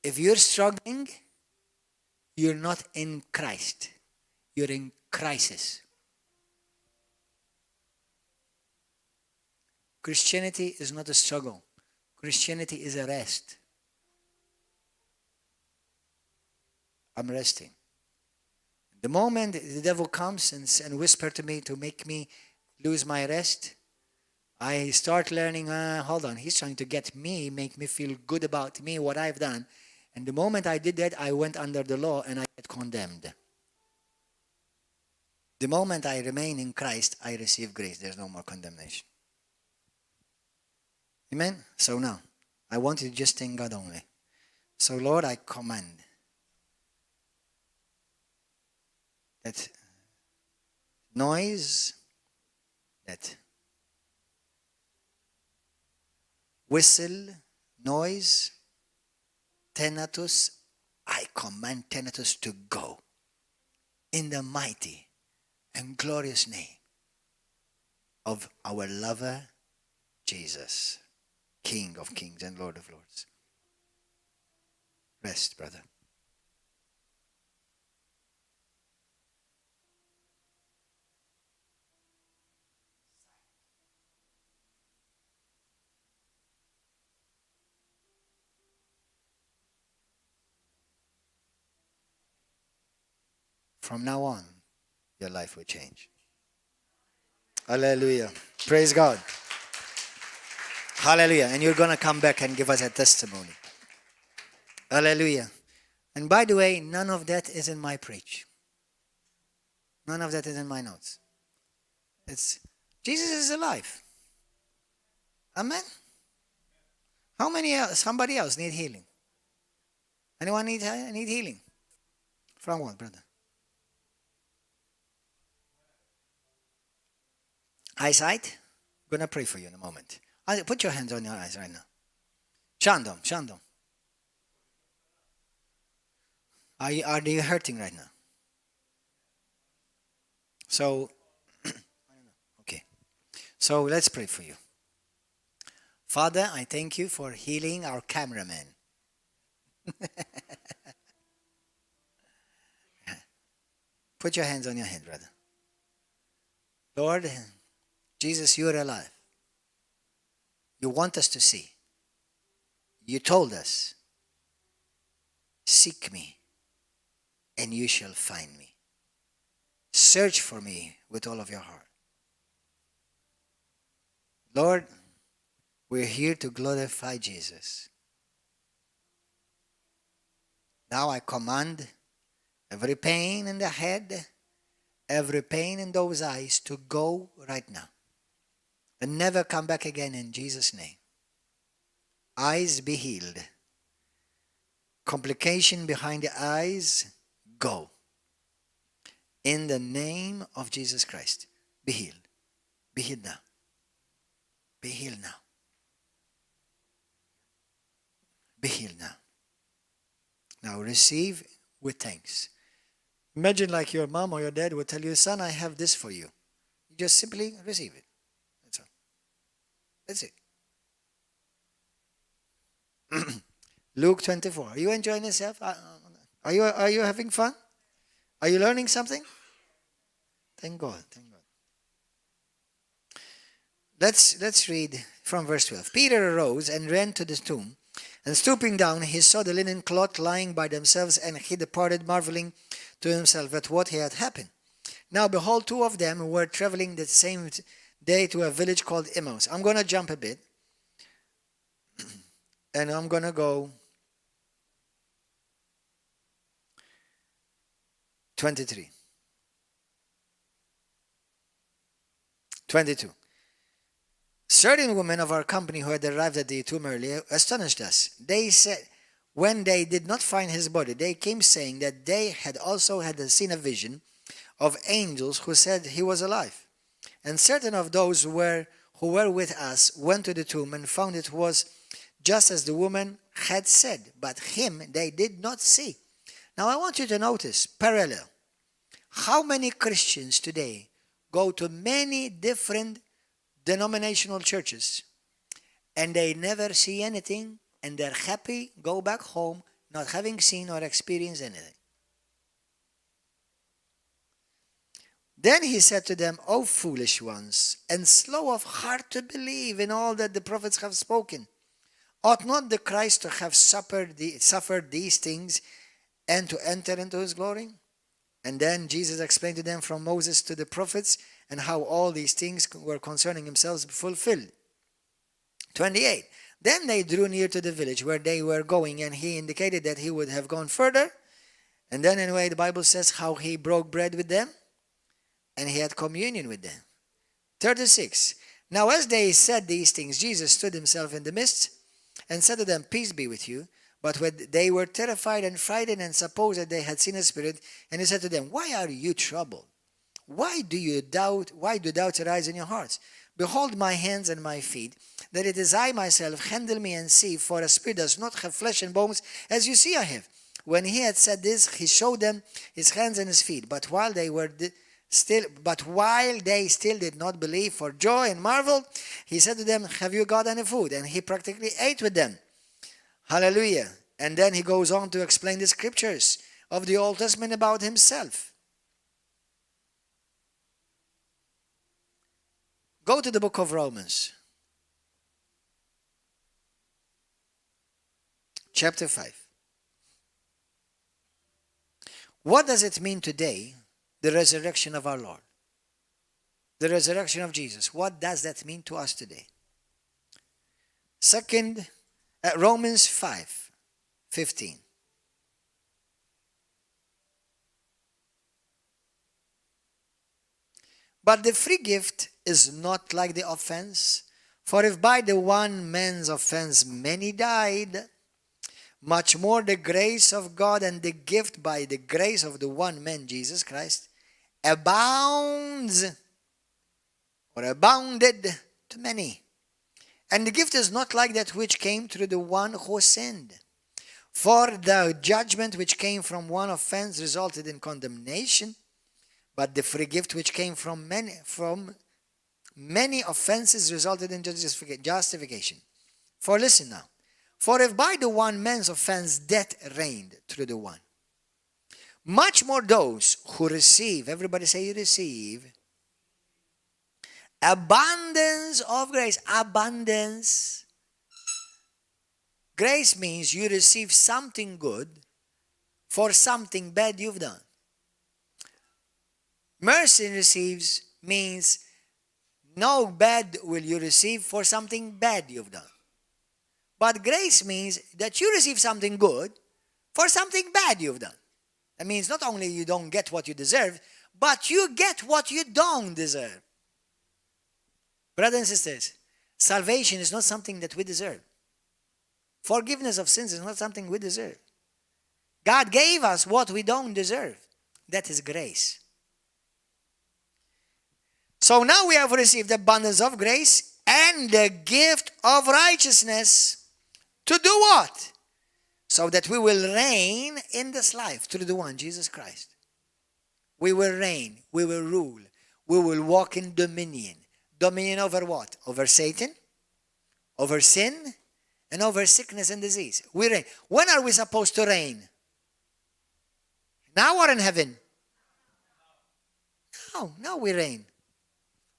If you're struggling, you're not in Christ. You're in crisis. Christianity is not a struggle. Christianity is a rest. I'm resting. The moment the devil comes and whispers to me to make me lose my rest. I start learning, hold on, he's trying to get me, make me feel good about me, what I've done. And the moment I did that, I went under the law and I get condemned. The moment I remain in Christ, I receive grace. There's no more condemnation. Amen? So now, I want you to just thank God only. So Lord, I command that noise, that whistle, noise, tinnitus, I command tinnitus to go in the mighty and glorious name of our lover, Jesus, King of kings and Lord of lords. Rest, brother. From now on, your life will change. Hallelujah. Praise God. Hallelujah. And you're going to come back and give us a testimony. Hallelujah. And by the way, none of that is in my preach. None of that is in my notes. It's Jesus is alive. Amen. How many else? Somebody else need healing? Anyone need healing? From what, brother? Eyesight? I'm going to pray for you in a moment. Put your hands on your eyes right now. Shandom. Are you hurting right now? So, okay. So let's pray for you. Father, I thank you for healing our cameraman. Put your hands on your head, brother. Lord, Jesus, you are alive. You want us to see. You told us, seek me and you shall find me. Search for me with all of your heart. Lord, we're here to glorify Jesus. Now I command every pain in the head, every pain in those eyes to go right now. And never come back again in Jesus' name. Eyes be healed. Complication behind the eyes, go. In the name of Jesus Christ, be healed. Be healed now. Be healed now. Be healed now. Now receive with thanks. Imagine like your mom or your dad would tell you, son, I have this for you. You just simply receive it. That's all. That's it. Luke 24. Are you enjoying yourself? Are you having fun? Are you learning something? Thank God. Thank God. Let's read from verse 12. Peter arose and ran to the tomb, and stooping down, he saw the linen cloth lying by themselves, and he departed, marveling to himself at what had happened. Now behold, two of them were traveling the same day to a village called Emmaus. I'm going to jump a bit, and I'm going to go 22. Certain women of our company who had arrived at the tomb earlier astonished us. They said, when they did not find his body, they came saying that they had also seen a vision of angels who said he was alive. And certain of those who were with us went to the tomb and found it was just as the woman had said, but him they did not see. Now I want you to notice, parallel, how many Christians today go to many different denominational churches and they never see anything and they're happy, go back home, not having seen or experienced anything. Then he said to them, O foolish ones, and slow of heart to believe in all that the prophets have spoken. Ought not the Christ to have suffered these things and to enter into his glory? And then Jesus explained to them from Moses to the prophets and how all these things were concerning themselves fulfilled. 28. Then they drew near to the village where they were going, and he indicated that he would have gone further. And then anyway, the Bible says how he broke bread with them, and he had communion with them. 36. Now as they said these things, Jesus stood himself in the midst, and said to them, Peace be with you. But when they were terrified and frightened, and supposed that they had seen a spirit, and he said to them, Why are you troubled? Why do doubts arise in your hearts? Behold my hands and my feet, that it is I myself. Handle me and see, for a spirit does not have flesh and bones, as you see I have. When he had said this, he showed them his hands and his feet. But while they still did not believe for joy and marveled, he said to them, Have you got any food? And he practically ate with them. Hallelujah. And then he goes on to explain the scriptures of the Old Testament about himself. Go to the book of Romans, chapter 5. What does it mean today, the resurrection of our Lord? The resurrection of Jesus. What does that mean to us today? Romans 5:15. But the free gift is not like the offense. For if by the one man's offense many died, much more the grace of God and the gift by the grace of the one man, Jesus Christ, abounds or abounded to many. And the gift is not like that which came through the one who sinned. For the judgment which came from one offense resulted in condemnation, but the free gift which came from many offenses resulted in justification. For listen now. For if by the one man's offense death reigned through the one, much more those who receive, everybody say receive, abundance of grace. Abundance. Grace means you receive something good for something bad you've done. Mercy receives means no bad will you receive for something bad you've done. But grace means that you receive something good for something bad you've done. That means not only you don't get what you deserve, but you get what you don't deserve. Brothers and sisters, salvation is not something that we deserve. Forgiveness of sins is not something we deserve. God gave us what we don't deserve. That is grace. So now we have received abundance of grace and the gift of righteousness. To do what? So that we will reign in this life through the one, Jesus Christ. We will reign, we will rule, we will walk in dominion. Dominion over what? Over Satan, over sin, and over sickness and disease. We reign. When are we supposed to reign? Now or in heaven? No, we reign.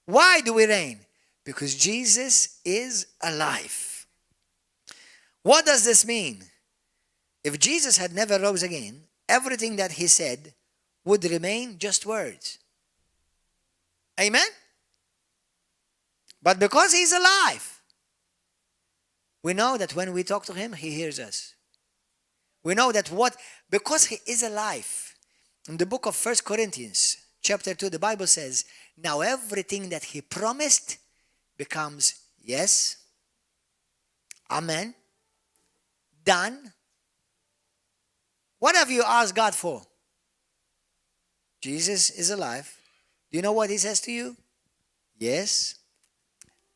Why do we reign? Because Jesus is alive. What does this mean? If Jesus had never rose again, everything that he said would remain just words. Amen? But because he's alive, we know that when we talk to him, he hears us. We know that because he is alive. In the book of 1 Corinthians, chapter 2, the Bible says, now everything that he promised becomes yes, amen, done. What have you asked God for? Jesus is alive. Do you know what he says to you? Yes,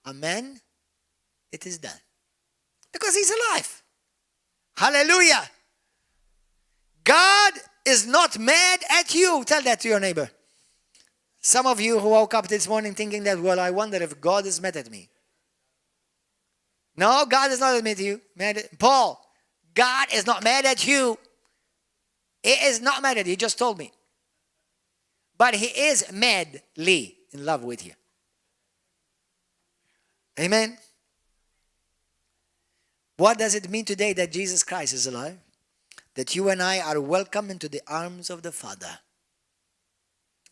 amen, it is done. Because he's alive. Hallelujah. God is not mad at you. Tell that to your neighbor. Some of you who woke up this morning thinking that, well, I wonder if God is mad at me. No, God is not mad at you. Paul, God is not mad at you. He is not mad at you. He just told me. But he is madly in love with you. Amen. What does it mean today that Jesus Christ is alive? That you and I are welcome into the arms of the Father.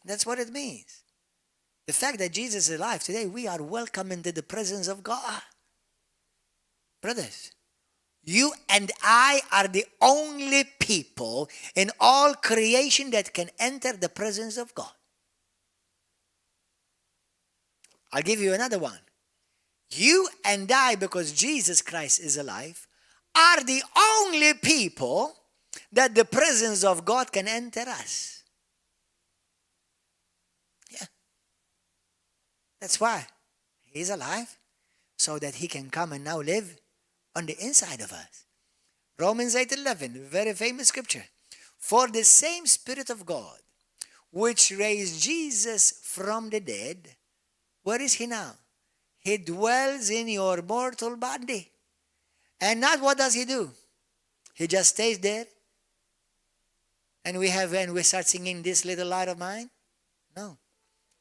That's what it means. The fact that Jesus is alive today, we are welcome into the presence of God. Brothers, you and I are the only people in all creation that can enter the presence of God. I'll give you another one. You and I, because Jesus Christ is alive, are the only people that the presence of God can enter us. Yeah. That's why He's alive, so that He can come and now live on the inside of us. Romans 8:11, very famous scripture. For the same Spirit of God, which raised Jesus from the dead, where is He now? He dwells in your mortal body. And not what does He do? He just stays there. And we start singing This Little Light of Mine? No.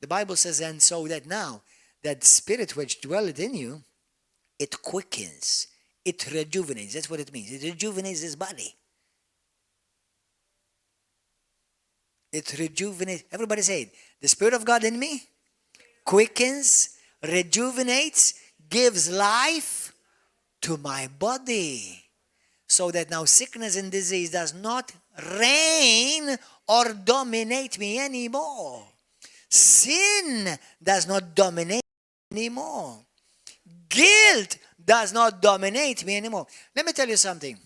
The Bible says, and so that now, that Spirit which dwelleth in you, it quickens, it rejuvenates. That's what it means. It rejuvenates His body. It rejuvenates. Everybody say it. The Spirit of God in me quickens, rejuvenates, gives life to my body. So that now sickness and disease does not reign or dominate me anymore. Sin does not dominate me anymore. Guilt does not dominate me anymore. Let me tell you something.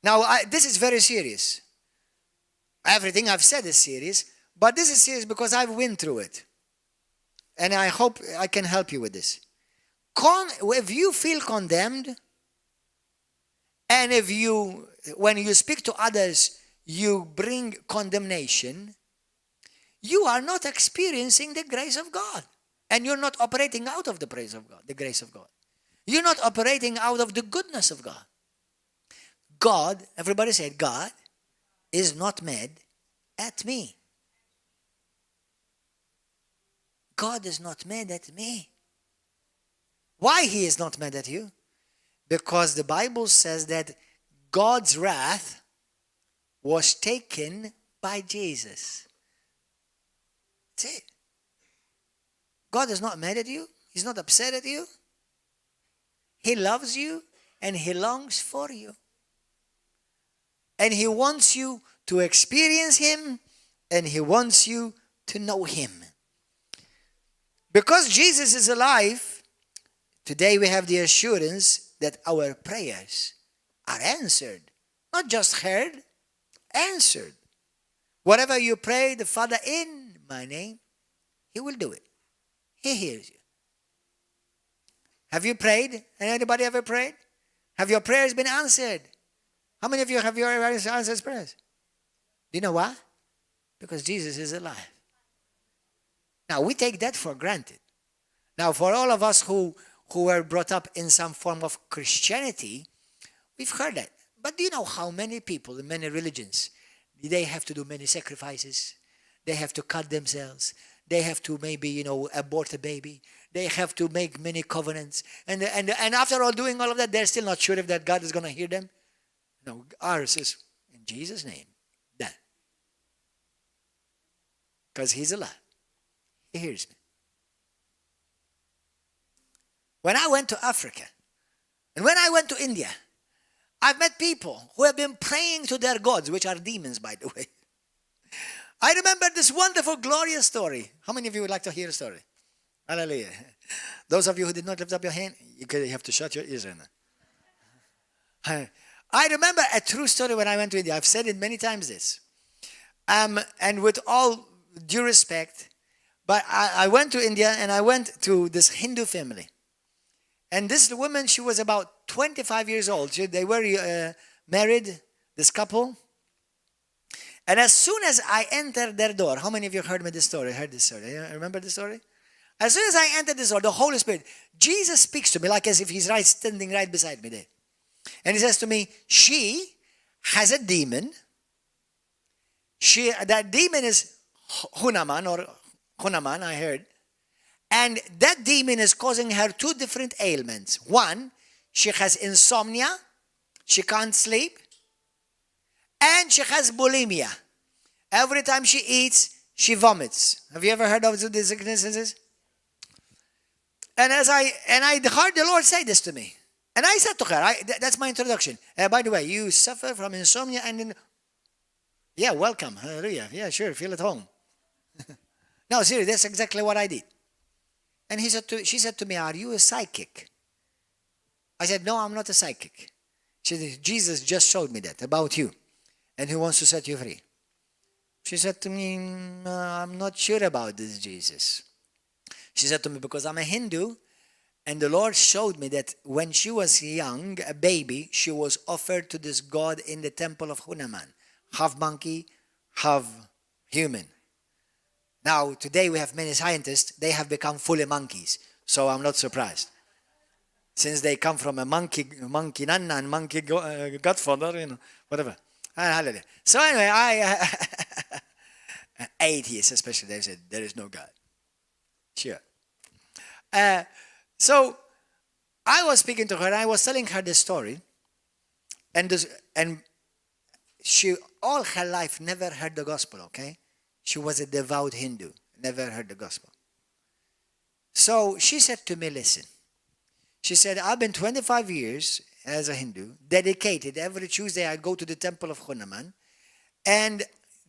Now, this is very serious. Everything I've said is serious, but this is serious because I've went through it. And I hope I can help you with this. If you feel condemned, and when you speak to others, you bring condemnation, you are not experiencing the grace of God. And you're not operating out of the praise of God, the grace of God. You're not operating out of the goodness of God. God, everybody said, God is not mad at me. God is not mad at me. Why He is not mad at you? Because the Bible says that God's wrath was taken by Jesus. That's it. God is not mad at you. He's not upset at you. He loves you and He longs for you. And He wants you to experience Him and He wants you to know Him. Because Jesus is alive, today we have the assurance that our prayers are answered. Not just heard, answered. Whatever you pray the Father in my name, He will do it. He hears you. Have you prayed? Anybody ever prayed? Have your prayers been answered? How many of you have your answered prayers? Do you know why? Because Jesus is alive. Now, we take that for granted. Now, for all of us who were brought up in some form of Christianity, we've heard that. But do you know how many people in many religions, they have to do many sacrifices? They have to cut themselves. They have to maybe, abort a baby. They have to make many covenants. And after all doing all of that, they're still not sure if that God is going to hear them. No, ours is in Jesus' name. That. Because He's alive. He hears me. When I went to Africa, and when I went to India, I've met people who have been praying to their gods, which are demons, by the way. I remember this wonderful, glorious story. How many of you would like to hear a story? Hallelujah. Those of you who did not lift up your hand, you have to shut your ears right now. I remember a true story when I went to India. I've said it many times this. And with all due respect, but I went to India and I went to this Hindu family. And this woman, she was about 25 years old. They were married, this couple. And as soon as I entered their door, how many of you heard this story? Remember the story? As soon as I entered this door, the Holy Spirit, Jesus speaks to me like as if He's standing right beside me there. And He says to me, she has a demon. That demon is Hunaman, I heard. And that demon is causing her two different ailments. One, she has insomnia. She can't sleep. And she has bulimia. Every time she eats, she vomits. Have you ever heard of these instances? And I heard the Lord say this to me. And I said to her, that's my introduction. By the way, you suffer from insomnia and yeah, welcome. Hallelujah. Yeah, sure, feel at home. No, seriously, that's exactly what I did. And she said to me, are you a psychic? I said, no, I'm not a psychic. She said, Jesus just showed me that about you. And he wants to set you free. She said to me, I'm not sure about this Jesus. She said to me, because I'm a Hindu, and the Lord showed me that when she was young, a baby, she was offered to this god in the temple of Hanuman. Half monkey, half human. Now, today we have many scientists, they have become fully monkeys. So I'm not surprised. Since they come from a monkey nana and monkey godfather, whatever. Hallelujah. So anyway, atheists especially, they said, there is no God. Sure. So I was speaking to her, and I was telling her the story, and she all her life never heard the gospel, okay? She was a devout Hindu, never heard the gospel. So she said to me, listen, she said, I've been 25 years as a Hindu, dedicated. Every Tuesday I go to the temple of Hanuman, and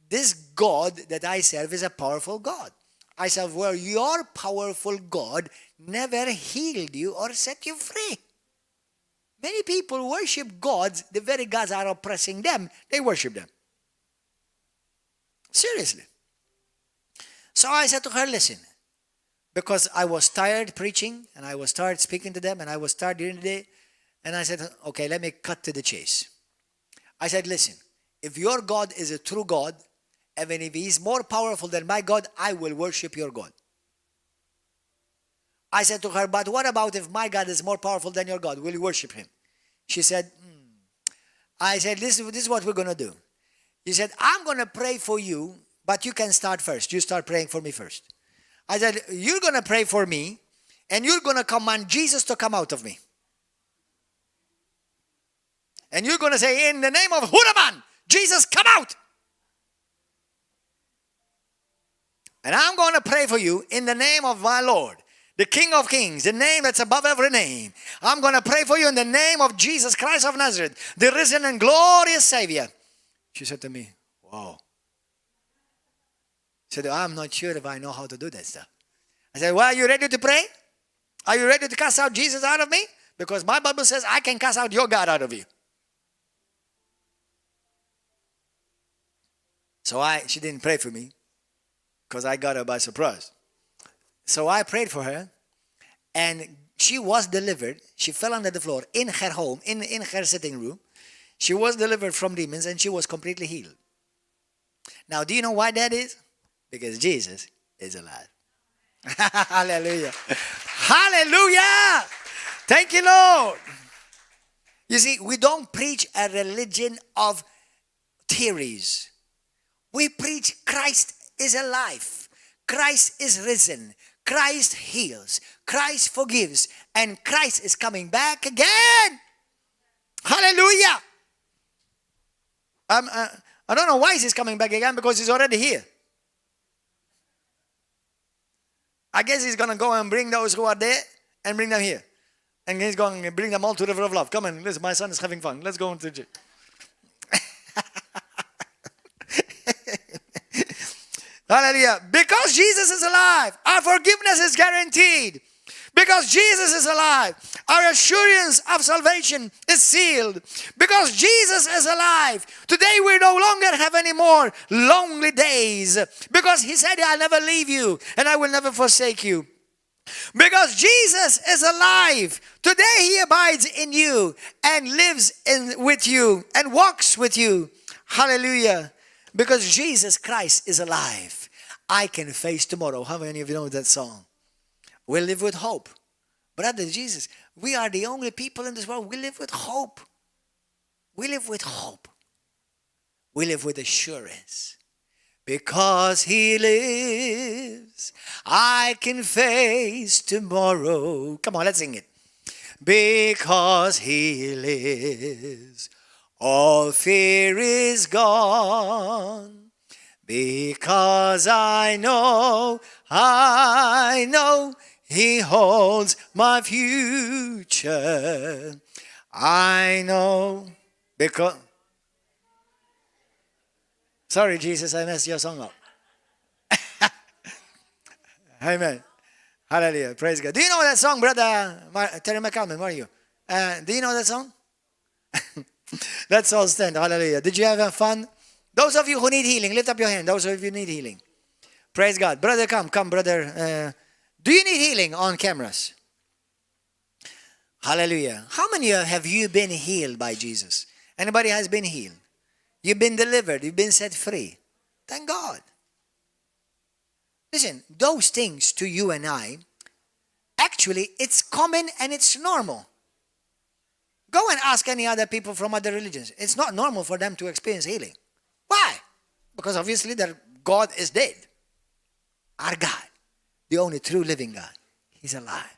this God that I serve is a powerful God. I said, well, your powerful God never healed you or set you free. Many people worship gods, the very gods are oppressing them, they worship them. Seriously. So I said to her, listen, because I was tired preaching, and I was tired speaking to them, and I was tired during the day, and I said, okay, let me cut to the chase. I said, listen, if your God is a true God, even if he is more powerful than my God, I will worship your God. I said to her, but what about if my God is more powerful than your God? Will you worship him? She said, I said, this is what we're going to do. He said, I'm going to pray for you, but you can start first. You start praying for me first. I said, you're going to pray for me, and you're going to command Jesus to come out of me. And you're going to say, in the name of Hanuman, Jesus, come out. And I'm going to pray for you in the name of my Lord, the King of Kings, the name that's above every name. I'm going to pray for you in the name of Jesus Christ of Nazareth, the risen and glorious Savior. She said to me, wow. She said, I'm not sure if I know how to do that stuff. I said, well, are you ready to pray? Are you ready to cast out Jesus out of me? Because my Bible says I can cast out your God out of you. So she didn't pray for me, because I got her by surprise. So I prayed for her, and she was delivered. She fell on the floor in her home, in her sitting room. She was delivered from demons, and she was completely healed. Now, do you know why that is? Because Jesus is alive. Hallelujah. Hallelujah. Thank you, Lord. You see, we don't preach a religion of theories. We preach Christ is alive. Christ is risen. Christ heals. Christ forgives. And Christ is coming back again. Hallelujah. I don't know why he's coming back again, because he's already here. I guess he's going to go and bring those who are there and bring them here. And he's going to bring them all to the river of love. Come on, listen, my son is having fun. Let's go into the gym. Hallelujah. Because Jesus is alive, our forgiveness is guaranteed. Because Jesus is alive, our assurance of salvation is sealed. Because Jesus is alive, today we no longer have any more lonely days. Because he said, I'll never leave you and I will never forsake you. Because Jesus is alive, today he abides in you and lives with you and walks with you. Hallelujah. Because Jesus Christ is alive, I can face tomorrow. How many of you know that song? We live with hope. Brother Jesus, we are the only people in this world. We live with hope. We live with hope. We live with assurance. Because he lives, I can face tomorrow. Come on, let's sing it. Because he lives, all fear is gone. Because I know He holds my future. I know because... Sorry, Jesus, I messed your song up. Amen. Hallelujah. Praise God. Do you know that song, brother Terry McCallum? Where are you? Do you know that song? Let's all stand. Hallelujah. Did you have fun? Those of you who need healing, lift up your hand. Those of you who need healing. Praise God. Brother, come, brother. Do you need healing on cameras? Hallelujah. How many have you been healed by Jesus? Anybody has been healed? You've been delivered. You've been set free. Thank God. Listen, those things to you and I, actually, it's common and it's normal. Go and ask any other people from other religions. It's not normal for them to experience healing. Why? Because obviously their God is dead. Our God, the only true living God, He's alive.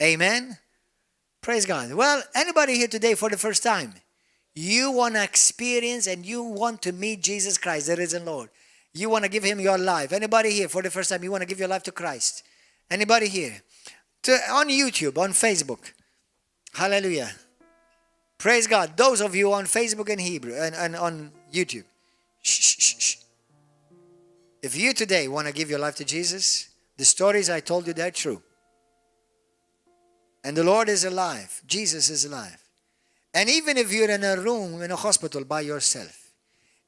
Amen? Praise God. Well, anybody here today for the first time, you want to experience and you want to meet Jesus Christ, the risen Lord. You want to give Him your life. Anybody here for the first time, you want to give your life to Christ? Anybody here? On YouTube, on Facebook. Hallelujah. Praise God. Those of you on Facebook and Hebrew and on YouTube. Shh. If you today want to give your life to Jesus, the stories I told you, they're true. And the Lord is alive. Jesus is alive. And even if you're in a room in a hospital by yourself,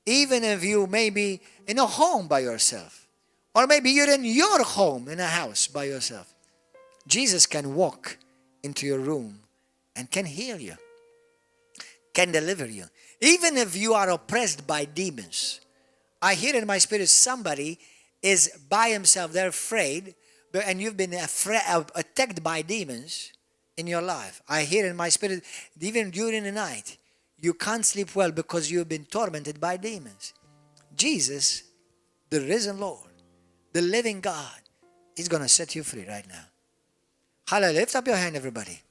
even if you may be in a home by yourself, or maybe you're in your home in a house by yourself, Jesus can walk into your room and can heal you, can deliver you. Even if you are oppressed by demons, I hear in my spirit somebody is by himself, they're afraid, and you've been attacked by demons in your life. I hear in my spirit, even during the night, you can't sleep well because you've been tormented by demons. Jesus, the risen Lord, the living God, is going to set you free right now. Hallelujah. Lift up your hand, everybody.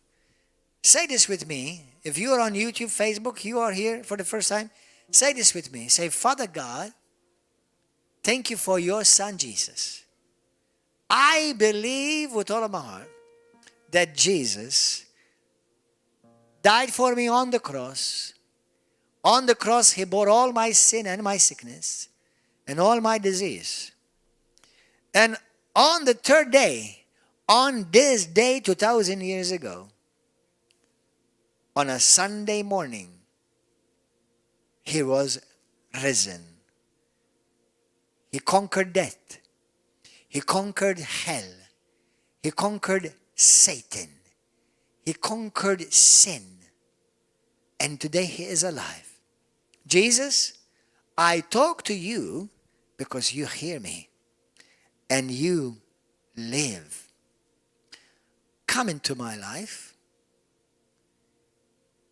Say this with me. If you are on YouTube, Facebook, you are here for the first time, say this with me. Say, Father God, thank you for your Son, Jesus. I believe with all of my heart that Jesus died for me on the cross. On the cross, He bore all my sin and my sickness and all my disease. And on the third day, on this day 2,000 years ago, on a Sunday morning, He was risen. He conquered death. He conquered hell. He conquered Satan. He conquered sin. And today He is alive. Jesus, I talk to you because you hear me and you live. Come into my life.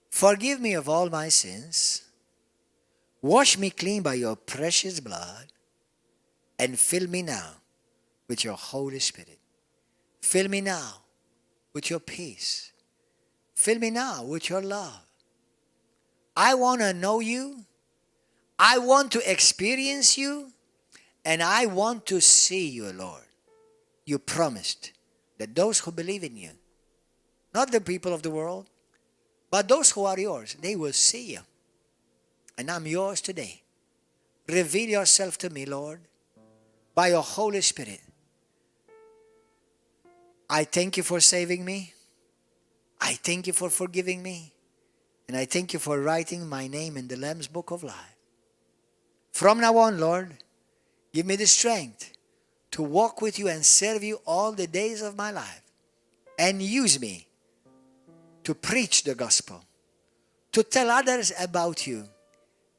Forgive me of all my sins. Wash me clean by your precious blood and fill me now with your Holy Spirit. Fill me now with your peace. Fill me now with your love. I want to know you. I want to experience you. And I want to see you, Lord. You promised that those who believe in you, not the people of the world, but those who are yours, they will see you. And I'm yours today. Reveal yourself to me, Lord, by your Holy Spirit. I thank you for saving me. I thank you for forgiving me. And I thank you for writing my name in the Lamb's Book of Life. From now on, Lord, give me the strength to walk with you and serve you all the days of my life. And use me to preach the gospel, to tell others about you,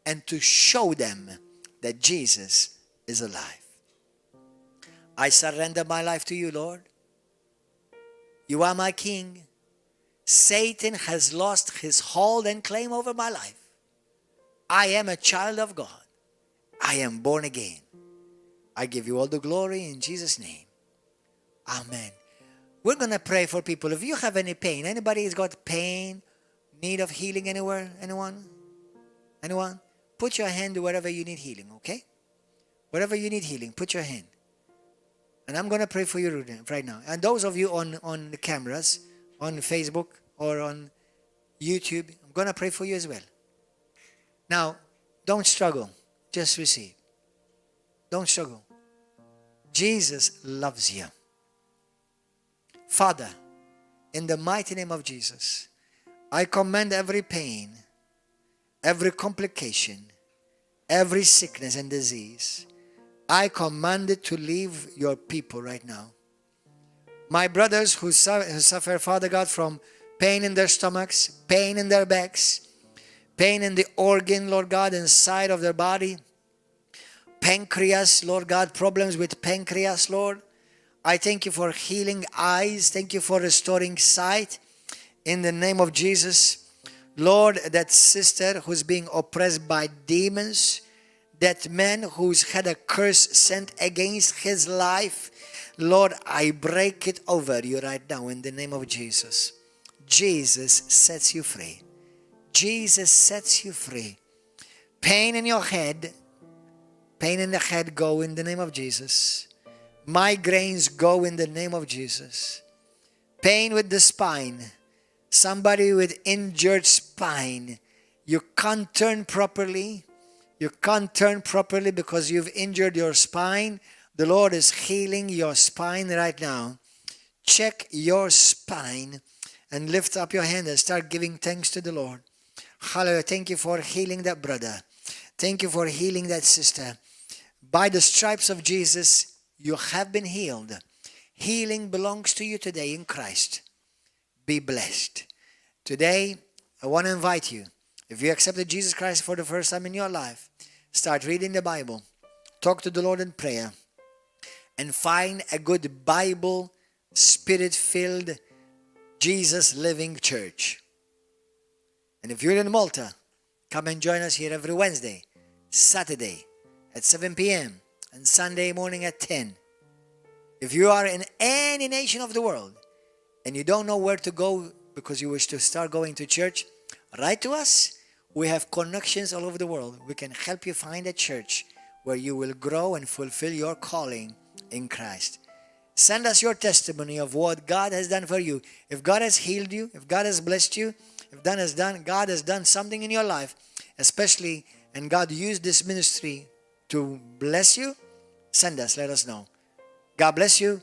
and to show them that Jesus is alive. I surrender my life to you, Lord. You are my King. Satan has lost his hold and claim over my life. I am a child of God. I am born again. I give you all the glory in Jesus' name. Amen. We're going to pray for people. If you have any pain, anybody has got pain, need of healing anywhere? Anyone? Put your hand wherever you need healing, okay? Wherever you need healing, put your hand. And I'm going to pray for you right now. And those of you on the cameras, on Facebook or on YouTube, I'm going to pray for you as well. Now, don't struggle. Just receive. Don't struggle. Jesus loves you. Father, in the mighty name of Jesus, I command every pain, every complication, every sickness and disease, I command it to leave your people right now. My brothers who suffer, Father God, from pain in their stomachs, pain in their backs, pain in the organ, Lord God, inside of their body, pancreas, Lord God, problems with pancreas, Lord. I thank you for healing eyes. Thank you for restoring sight in the name of Jesus. Lord, that sister who's being oppressed by demons, that man who's had a curse sent against his life, Lord, I break it over you right now in the name of Jesus. Jesus sets you free. Jesus sets you free. Pain in your head, pain in the head, go in the name of Jesus. Migraines, go in the name of Jesus. Pain with the spine, somebody with injured spine, you can't turn properly. You can't turn properly because you've injured your spine. The Lord is healing your spine right now. Check your spine and lift up your hand and start giving thanks to the Lord. Hallelujah. Thank you for healing that brother. Thank you for healing that sister. By the stripes of Jesus, you have been healed. Healing belongs to you today in Christ. Be blessed. Today, I want to invite you. If you accepted Jesus Christ for the first time in your life, start reading the Bible. Talk to the Lord in prayer. And find a good Bible, Spirit-filled, Jesus-living church. And if you're in Malta, come and join us here every Wednesday, Saturday at 7 p.m. and Sunday morning at 10. If you are in any nation of the world and you don't know where to go because you wish to start going to church, write to us. We have connections all over the world. We can help you find a church where you will grow and fulfill your calling in Christ. Send us your testimony of what God has done for you. If God has healed you, if God has blessed you, if God has done something in your life, especially, and God used this ministry to bless you, send us, let us know. God bless you.